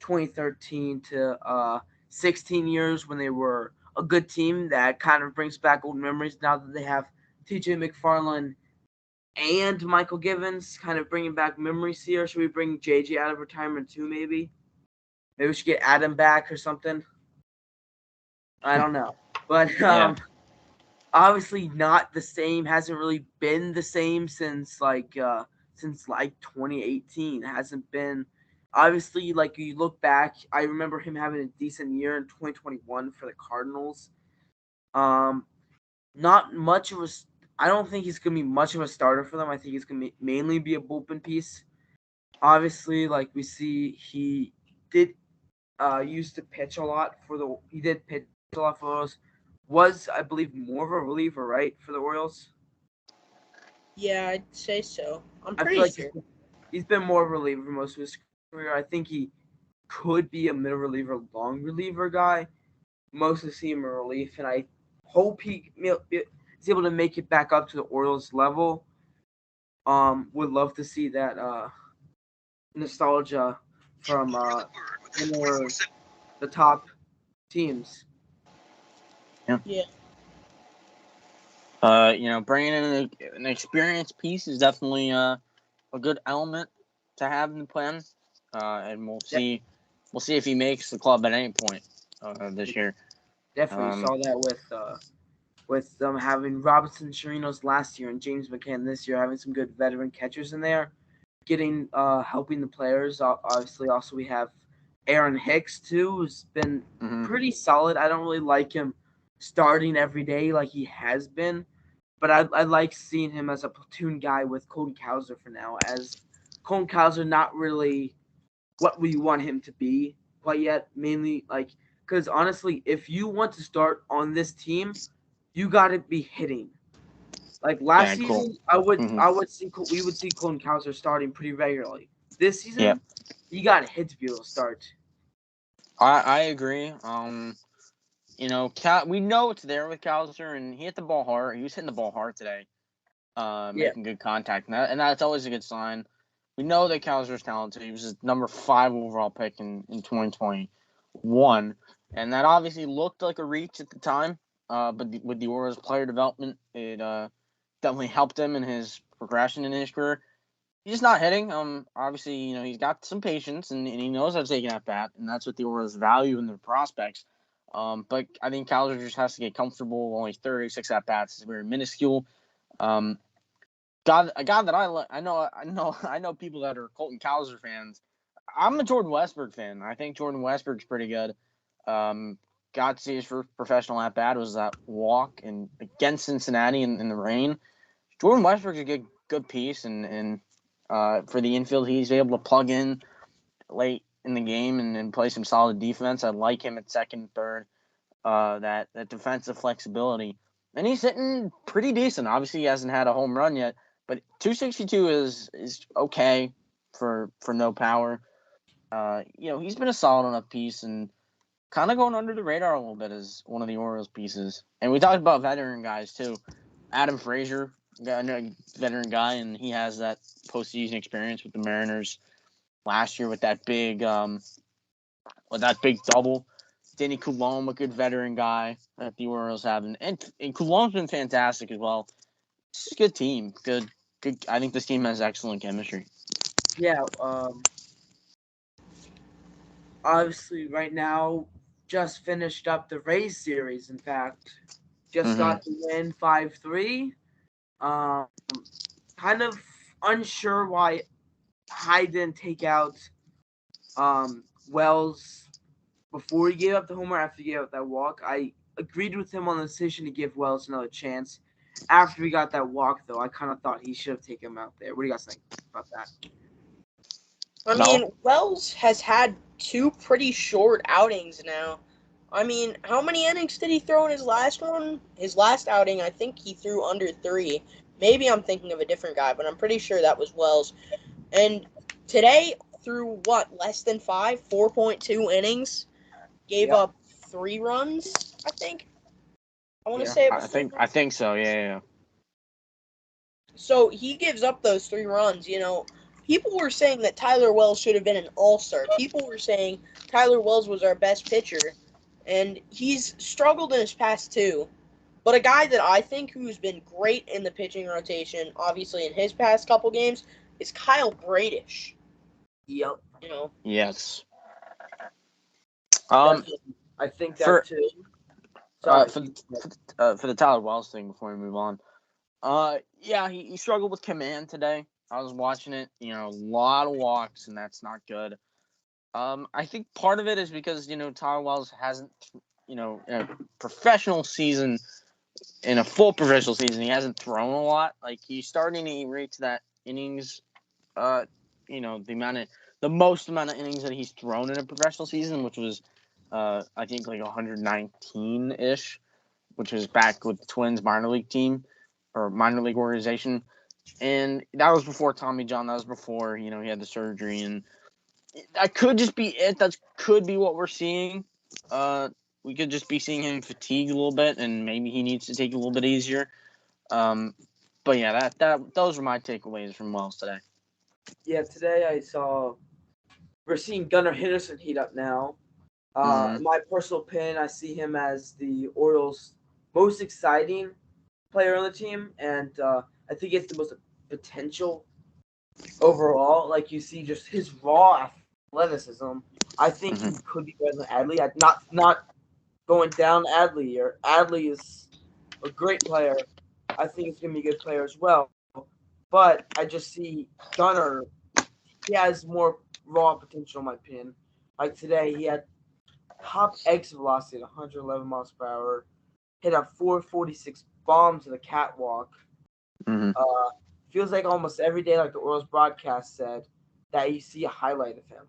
2013 to 16 years when they were a good team. That kind of brings back old memories now that they have TJ McFarland and Michael Givens, kind of bringing back memories here. Should we bring JJ out of retirement too, maybe? Maybe we should get Adam back or something. I don't know. But Yeah. obviously not the same, hasn't really been the same since like 2018. Hasn't been, obviously, like you look back, I remember him having a decent year in 2021 for the Cardinals. Not much of a I don't think he's gonna be much of a starter for them. I think he's gonna mainly be a bullpen piece. Obviously, like we see, he did used to pitch a lot he did pitch a lot for those. Was, I believe, more of a reliever, right, for the Orioles? Yeah, I'd say so. I'm I feel pretty like sure. he's been more of a reliever most of his career. I think he could be a middle reliever, long reliever guy. Mostly see him in relief, and I hope he is able to make it back up to the Orioles level. Would love to see that nostalgia from when they were the top teams. Yeah. Bringing in an experienced piece is definitely a good element to have in the plan, and we'll De- see if he makes the club at any point this year. Definitely saw that with them having Robinson Chirinos last year and James McCann this year, having some good veteran catchers in there, getting helping the players. Obviously, also we have Aaron Hicks too, who's been Mm-hmm. pretty solid. I don't really like him starting every day like he has been, but I like seeing him as a platoon guy with Colton Cowser for now, as Colton Cowser not really what we want him to be quite yet. Mainly like because honestly, if you want to start on this team, you got to be hitting. Like last Yeah, cool. season, Mm-hmm. we would see Colton Cowser starting pretty regularly. This Yeah, season, you got to hit to be able to start. I agree. We know it's there with Cowser, and he hit the ball hard. He was hitting the ball hard today, Yeah, making good contact, and that's always a good sign. We know that Cowser's talented. He was his number 5 overall pick in 2021, and that obviously looked like a reach at the time. But with the Orioles player development, it definitely helped him in his progression in his career. He's just not hitting. Obviously, he's got some patience and he knows how to take an at bat, and that's what the Orioles value in their prospects. But I think Cowser just has to get comfortable. Only 36 at bats is very minuscule. A guy that I know people that are Colton Cowser fans. I'm a Jordan Westburg fan. I think Jordan Westburg's pretty good. Got to see his first professional at bat was that walk against Cincinnati in the rain. Jordan Westburg's a good piece, and for the infield, he's able to plug in late in the game and play some solid defense. I like him at second, third. That defensive flexibility, and he's hitting pretty decent. Obviously, he hasn't had a home run yet, but 262 is okay for no power. He's been a solid enough piece and kind of going under the radar a little bit as one of the Orioles pieces. And we talked about veteran guys too. Adam Frazier, a veteran guy, and he has that postseason experience with the Mariners last year with that big double. Danny Coulombe, a good veteran guy that the Orioles have, and Coulombe's been fantastic as well. It's a good team. Good. I think this team has excellent chemistry. Yeah. Obviously, right now, just finished up the Rays series. In fact, just got the win 5-3. Kind of unsure why Hyde didn't take out Wells before he gave up the homer after he gave up that walk. I agreed with him on the decision to give Wells another chance. After he got that walk, though, I kind of thought he should have taken him out there. What do you guys think about that? I mean, Wells has had 2 pretty short outings now. I mean, how many innings did he throw in his last one? His last outing, I think he threw under 3. Maybe I'm thinking of a different guy, but I'm pretty sure that was Wells. And today, threw less than 5, 4.2 innings, gave up 3 runs, I think. I want to say it was I think so. Yeah. So he gives up those 3 runs. People were saying that Tyler Wells should have been an all-star. People were saying Tyler Wells was our best pitcher, and he's struggled in his past too. But a guy that I think who's been great in the pitching rotation, obviously in his past couple games, is Kyle Bradish. Yep. Yes. I think that too. Sorry. For the Tyler Wells thing before we move on. He struggled with command today. I was watching it, a lot of walks, and that's not good. I think part of it is because, Tyler Wells hasn't, in a professional season, in a full professional season, he hasn't thrown a lot. Like, he's starting to reach that innings, the most amount of innings that he's thrown in a professional season, which was, I think, like 119-ish, which was back with the Twins minor league team or minor league organization. And that was before Tommy John. That was before, he had the surgery. And that could just be it. That could be what we're seeing. We could just be seeing him fatigued a little bit, and maybe he needs to take it a little bit easier. But yeah, those were my takeaways from Wells today. Yeah, today I saw we're seeing Gunnar Henderson heat up now. In my personal opinion, I see him as the Orioles' most exciting player on the team, and I think it's the most potential overall. Like, you see just his raw athleticism. I think he could be better than Adley. I'm not going down Adley. Adley is a great player. I think he's going to be a good player as well. But I just see Gunnar, he has more raw potential in my opinion. Like today, he had top exit velocity at 111 miles per hour, hit a 446 bomb to the catwalk. Feels like almost every day, like the Orioles broadcast said, that you see a highlight of him.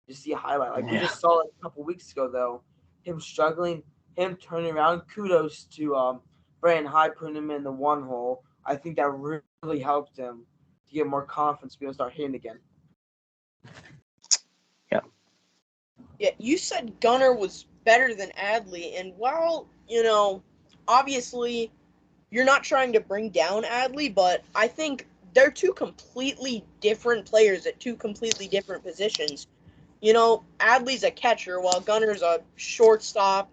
You see a highlight. Like, we just saw it a couple weeks ago, though. Him struggling, him turning around. Kudos to Brandon Hyde putting him in the 1 hole. I think that really helped him to get more confidence to be able to start hitting again. Yeah, you said Gunnar was better than Adley, and while, obviously you're not trying to bring down Adley, but I think they're 2 completely different players at 2 completely different positions. Adley's a catcher while Gunnar's a shortstop,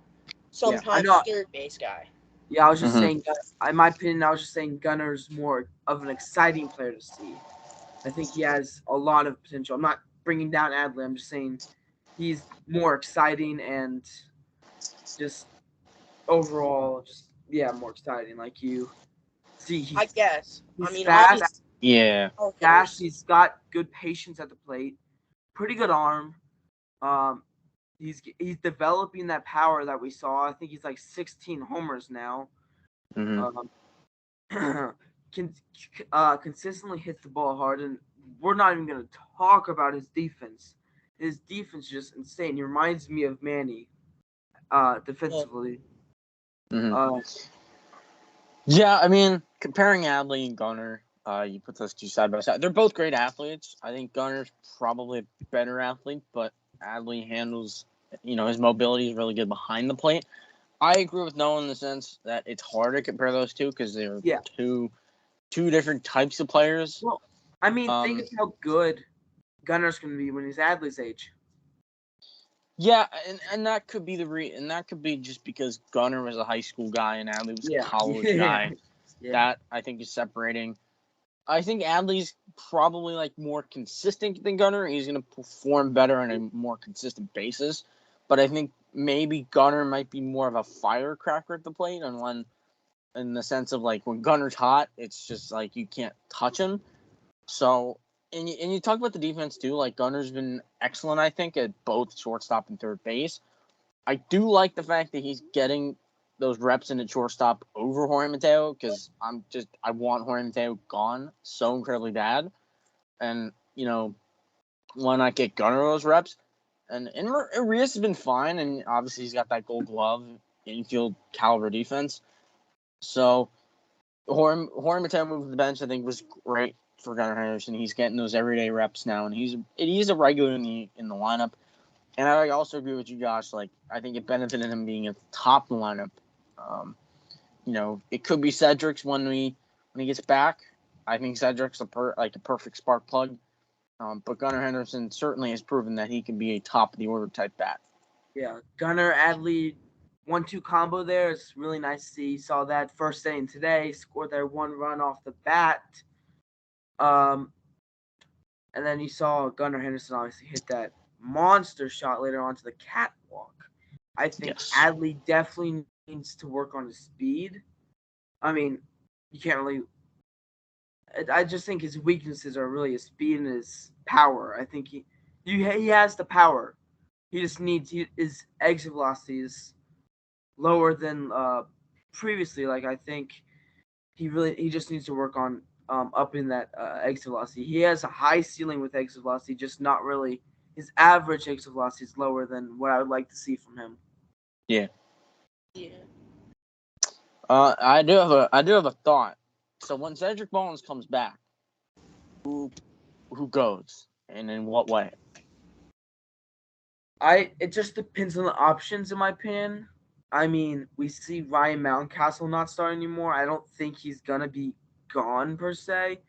sometimes third base guy. Yeah, I was just saying, in my opinion, I was just saying Gunnar's more of an exciting player to see. I think he has a lot of potential. I'm not bringing down Adley. I'm just saying he's more exciting, and just overall, more exciting. Like you see, I guess. I he's mean, fast. obviously, Yeah. Fast. He's got good patience at the plate. Pretty good arm. He's developing that power that we saw. I think he's like 16 homers now. Mm-hmm. Consistently hits the ball hard, and we're not even going to talk about his defense. His defense is just insane. He reminds me of Manny, defensively. Mm-hmm. Yeah, I mean, comparing Adley and Gunnar, you put those two side by side. They're both great athletes. I think Gunner's probably a better athlete, but Adley handles, his mobility is really good behind the plate. I agree with Noah in the sense that it's hard to compare those two because they're two different types of players. Well, I mean, think of how good Gunner's going to be when he's Adley's age. Yeah, and that could be and that could be just because Gunnar was a high school guy and Adley was a college guy. Yeah. That I think is separating. I think Adley's probably like more consistent than Gunnar. He's going to perform better on a more consistent basis. But I think maybe Gunnar might be more of a firecracker at the plate, and in the sense of like when Gunner's hot, it's just like you can't touch him. So, and you talk about the defense too. Like Gunner's been excellent, I think, at both shortstop and third base. I do like the fact that he's getting those reps in at shortstop over Jorge Mateo because I want Jorge Mateo gone so incredibly bad, and why not get Gunner those reps? And Arias has been fine, and obviously he's got that Gold Glove infield caliber defense. So Jorge Mateo moved to the bench, I think, was great for Gunnar Henderson. He's getting those everyday reps now, and he's a regular in the lineup. And I also agree with you, Josh. Like, I think it benefited him being at the top of the lineup. It could be Cedric's when he gets back. I think Cedric's a perfect spark plug. But Gunnar Henderson certainly has proven that he can be a top of the order type bat. Yeah, Gunnar Adley 1-2 combo there. It's really nice to see. Saw that first inning today. Scored their 1 run off the bat. And then you saw Gunnar Henderson obviously hit that monster shot later on to the catwalk. I think Adley definitely needs to work on his speed. I mean, you can't really. I just think his weaknesses are really his speed and his power. I think he has the power. He just needs his exit velocity is lower than previously. Like I think he just needs to work on upping that exit velocity. He has a high ceiling with exit velocity, just not really his average exit velocity is lower than what I would like to see from him. Yeah. Yeah. I do have a thought. So when Cedric Mullins comes back, who goes and in what way? It just depends on the options, in my opinion. I mean, we see Ryan Mountcastle not starting anymore. I don't think he's gonna be gone per se,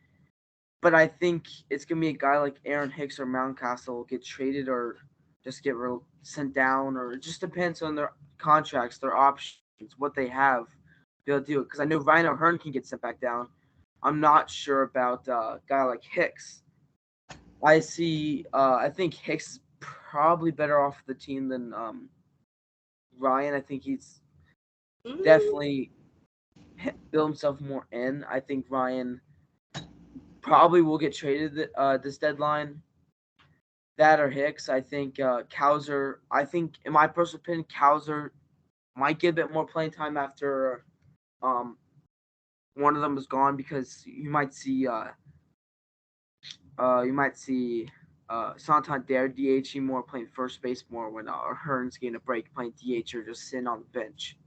but I think it's gonna be a guy like Aaron Hicks or Mountcastle get traded or just get sent down, or it just depends on their contracts, their options, what they have to be able to do it. Because I know Ryan O'Hearn can get sent back down. I'm not sure about a guy like Hicks. I think Hicks is probably better off the team than Ryan. I think he's definitely built himself more in. I think Ryan probably will get traded this deadline. That or Hicks. I think Cowser. I think, in my personal opinion, Cowser might get a bit more playing time after one of them is gone, because you might see Santander DHing more, playing first base more when Hearn's getting a break playing DH or just sitting on the bench.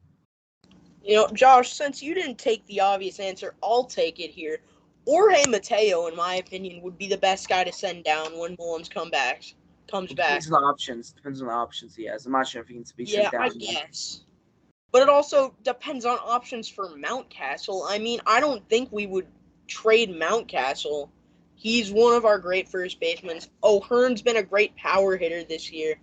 Josh, since you didn't take the obvious answer, I'll take it here. Jorge Mateo, in my opinion, would be the best guy to send down when Mullins comes back. Depends on the options. Depends on the options he has. I'm not sure if he can be sent down. Yeah, I guess. But it also depends on options for Mountcastle. I mean, I don't think we would trade Mountcastle. He's one of our great first basemen. O'Hearn's been a great power hitter this year.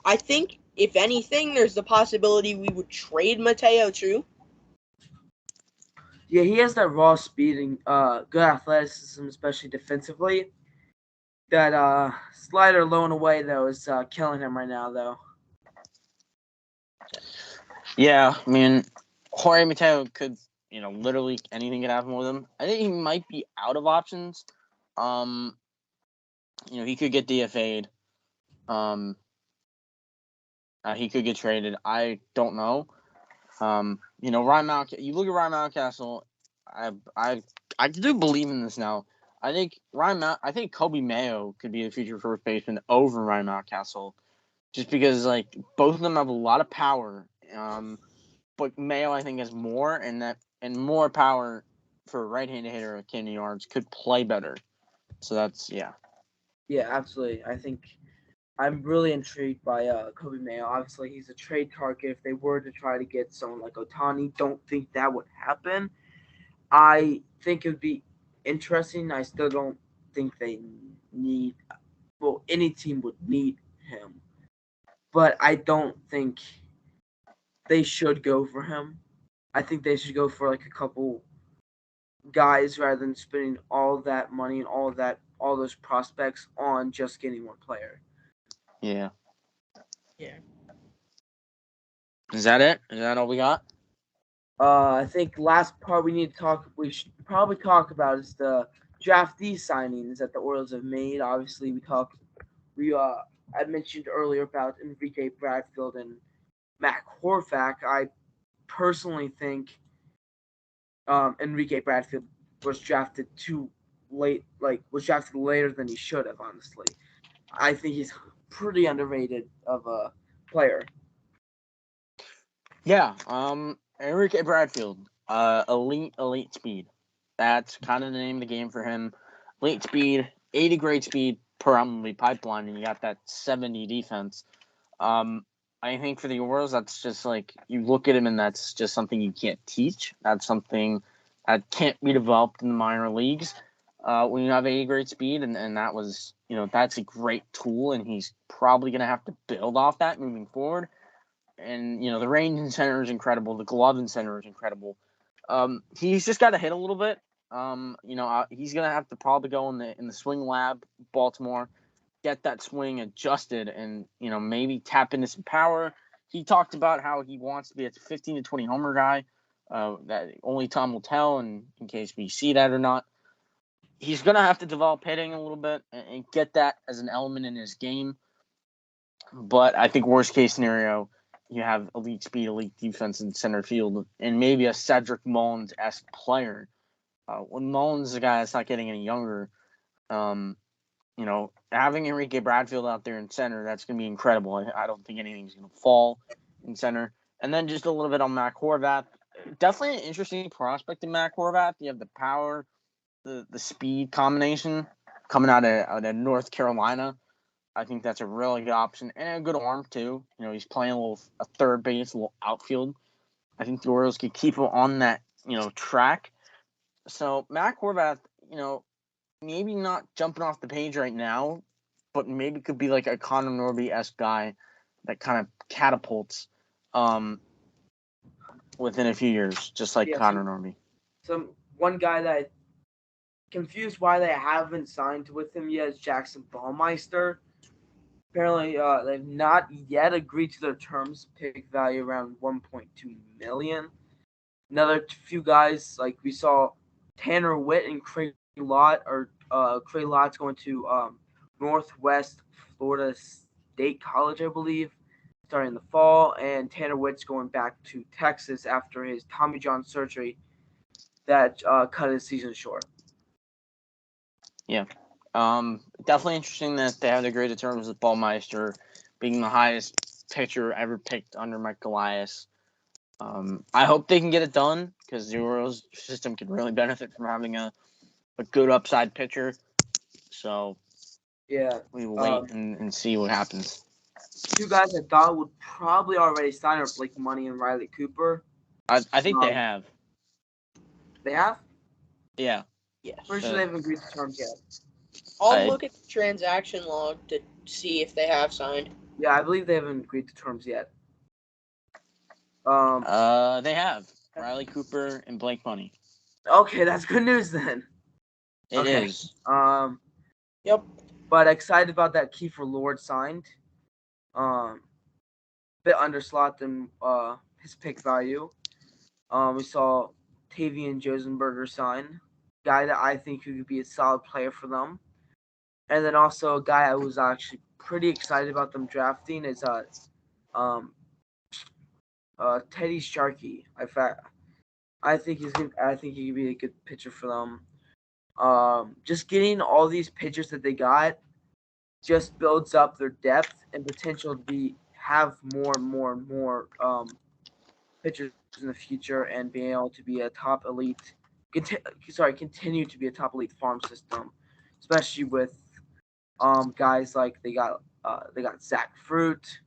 I think, if anything, there's the possibility we would trade Mateo too. Yeah, he has that raw speed and good athleticism, especially defensively. That slider low and away, though, is killing him right now, though. Yeah, I mean, Jorge Mateo could, literally anything could happen with him. I think he might be out of options. He could get DFA'd. He could get traded. I don't know. Ryan Mountcastle. You look at Ryan Mountcastle. I do believe in this now. I think I think Kobe Mayo could be the future first baseman over Ryan Mountcastle, just because both of them have a lot of power. But Mayo I think has more, and more power for a right-handed hitter at Camden Yards could play better. So that's Yeah, absolutely. I think I'm really intrigued by Kobe Mayo. Obviously, he's a trade target. If they were to try to get someone like Ohtani, don't think that would happen. I think it would be interesting. I still don't think they need. Well, any team would need him, but I don't think they should go for him. I think they should go for like a couple guys rather than spending all that money and all those prospects on just getting one player. yeah. Yeah. Is that it? Is that all we got? I think last part we should probably talk about is the draftee signings that the Orioles have made. Obviously, I mentioned earlier about Enrique Bradfield and Matt Horvath. I personally think Enrique Bradfield was drafted too late, was drafted later than he should have. Honestly, I think he's pretty underrated of a player. Yeah. Enrique Bradfield, elite speed. That's kind of the name of the game for him. Elite speed, 80 grade speed, predominantly pipeline, and you got that 70 defense. I think for the Orioles, that's just you look at him and that's just something you can't teach. That's something that can't be developed in the minor leagues. When you have 80 grade speed, and that was, that's a great tool, and he's probably going to have to build off that moving forward. And the range in center is incredible. The glove in center is incredible. He's just got to hit a little bit. He's gonna have to probably go in the swing lab, Baltimore, get that swing adjusted, and maybe tap into some power. He talked about how he wants to be a 15 to 20 homer guy. That only time will tell, and in case we see that or not. He's gonna have to develop hitting a little bit and get that as an element in his game. But I think worst case scenario, you have elite speed, elite defense in center field, and maybe a Cedric Mullins-esque player. When Mullins is a guy that's not getting any younger, having Enrique Bradfield out there in center, that's going to be incredible. I don't think anything's going to fall in center. And then just a little bit on Matt Horvath. Definitely an interesting prospect in Matt Horvath. You have the power, the speed combination coming out of North Carolina. I think that's a really good option and a good arm too. He's playing a third base, a little outfield. I think the Orioles could keep him on that, track. So Matt Horvath, maybe not jumping off the page right now, but maybe could be like a Connor Norby-esque guy that kind of catapults within a few years, just like Connor Norby. One guy that confused why they haven't signed with him yet is Jackson Baumeister. Apparently, they've not yet agreed to their terms. Pick value around $1.2 million. Another few guys like we saw Tanner Witt and Craig Lott, Craig Lott's going to Northwest Florida State College, I believe, starting in the fall, and Tanner Witt's going back to Texas after his Tommy John surgery that cut his season short. Yeah. Definitely interesting that they have the great terms with Baumeister being the highest pitcher ever picked under Mike Elias. I hope they can get it done because the Orioles system could really benefit from having a good upside pitcher. So yeah, we will wait and see what happens. Two guys I thought would probably already sign are Blake Money and Riley Cooper. I think they have. They have? Yeah. Yes. Pretty sure they haven't agreed to terms yet. I'll look at the transaction log to see if they have signed. Yeah, I believe they haven't agreed to terms yet. They have Riley Cooper and Blake Money. Okay, that's good news then. It is. Yep. But excited about that Kiefer Lord signed. Bit underslot than his pick value. We saw Tavian Josenberger sign, guy that I think could be a solid player for them. And then also a guy I was actually pretty excited about them drafting is um Teddy Sharkey. I think he could be a good pitcher for them. Just getting all these pitchers that they got just builds up their depth and potential to have more and more and more pitchers in the future and being able to be a top elite. Continue to be a top elite farm system, especially with guys like they got Zach Fruit,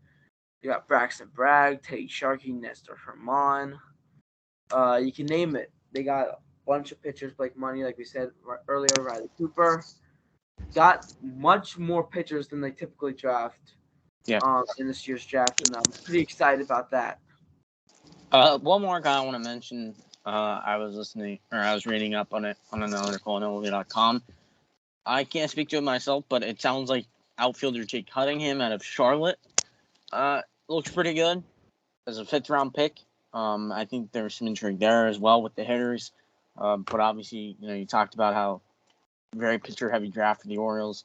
they got Braxton Bragg, Teddy Sharkey, Nestor Herman. You can name it. They got a bunch of pitchers, Blake Money, like we said earlier, Riley Cooper. Got much more pitchers than they typically draft. Yeah. In this year's draft, and I'm pretty excited about that. One more guy I want to mention. I was reading up on it on an article on MLB.com. I can't speak to it myself, but it sounds like outfielder Jake Cunningham out of Charlotte looks pretty good as a 5th-round pick. I think there's some intrigue there as well with the hitters. But obviously, you talked about how very pitcher-heavy draft for the Orioles.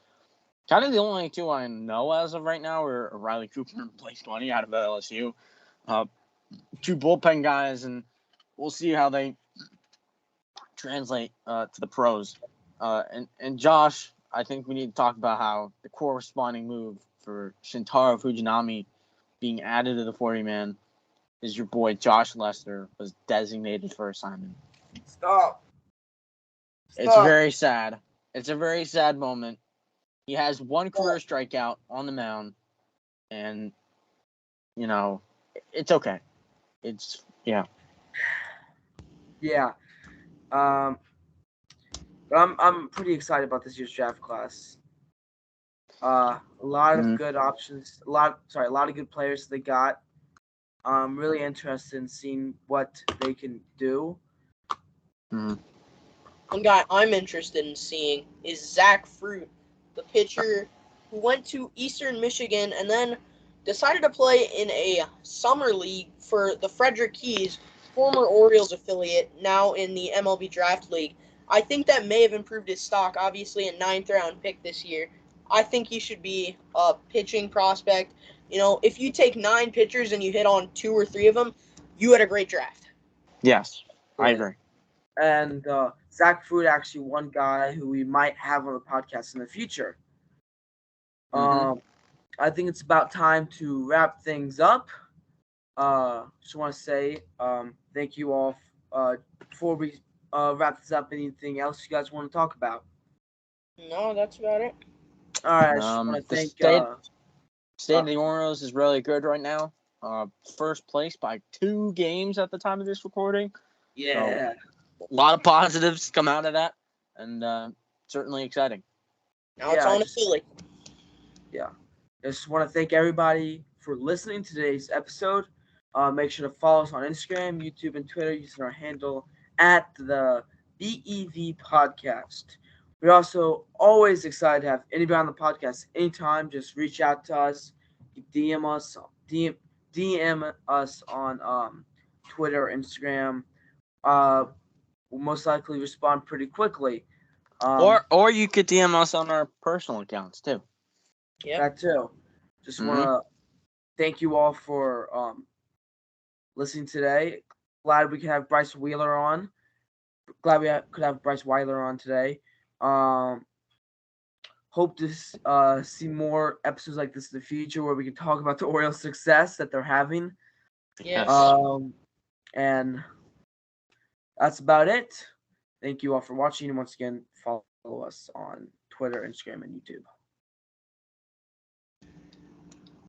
Kind of the only two I know as of right now are Riley Cooper and Blake Money out of LSU. 2 bullpen guys, and we'll see how they translate to the pros. And Josh, I think we need to talk about how the corresponding move for Shintaro Fujinami being added to the 40-man is your boy Josh Lester was designated for assignment. Stop. It's very sad. It's a very sad moment. He has 1 career strikeout on the mound, and it's okay. Yeah. But I'm pretty excited about this year's draft class. A lot of good options. A lot of good players they got. I'm really interested in seeing what they can do. One guy I'm interested in seeing is Zach Fruit, the pitcher who went to Eastern Michigan and then decided to play in a summer league for the Frederick Keys, former Orioles affiliate, now in the MLB Draft League. I think that may have improved his stock, obviously a 9th-round pick this year. I think he should be a pitching prospect. If you take 9 pitchers and you hit on 2 or 3 of them, you had a great draft. Yes, I agree. And Zach Fruit, actually one guy who we might have on the podcast in the future. I think it's about time to wrap things up. Just want to say thank you all. Before we wrap this up, anything else you guys want to talk about? No, that's about it. All right, I just want to thank. State of the Orioles is really good right now. First place by 2 games at the time of this recording. Yeah. So, a lot of positives come out of that, and certainly exciting. Now it's on to Philly. Yeah. I just want to thank everybody for listening to today's episode. Make sure to follow us on Instagram, YouTube, and Twitter using our handle at the BEV Podcast. We're also always excited to have anybody on the podcast anytime. Just reach out to us, DM us on Twitter, Instagram. We'll most likely respond pretty quickly. Or you could DM us on our personal accounts too. Yeah. That too. Just want to thank you all for listening today. Glad we could have Bryce Weiler on. Glad we could have Bryce Weiler on today. Hope to see more episodes like this in the future where we can talk about the Orioles' success that they're having. Yes. And that's about it. Thank you all for watching. And once again, follow us on Twitter, Instagram, and YouTube.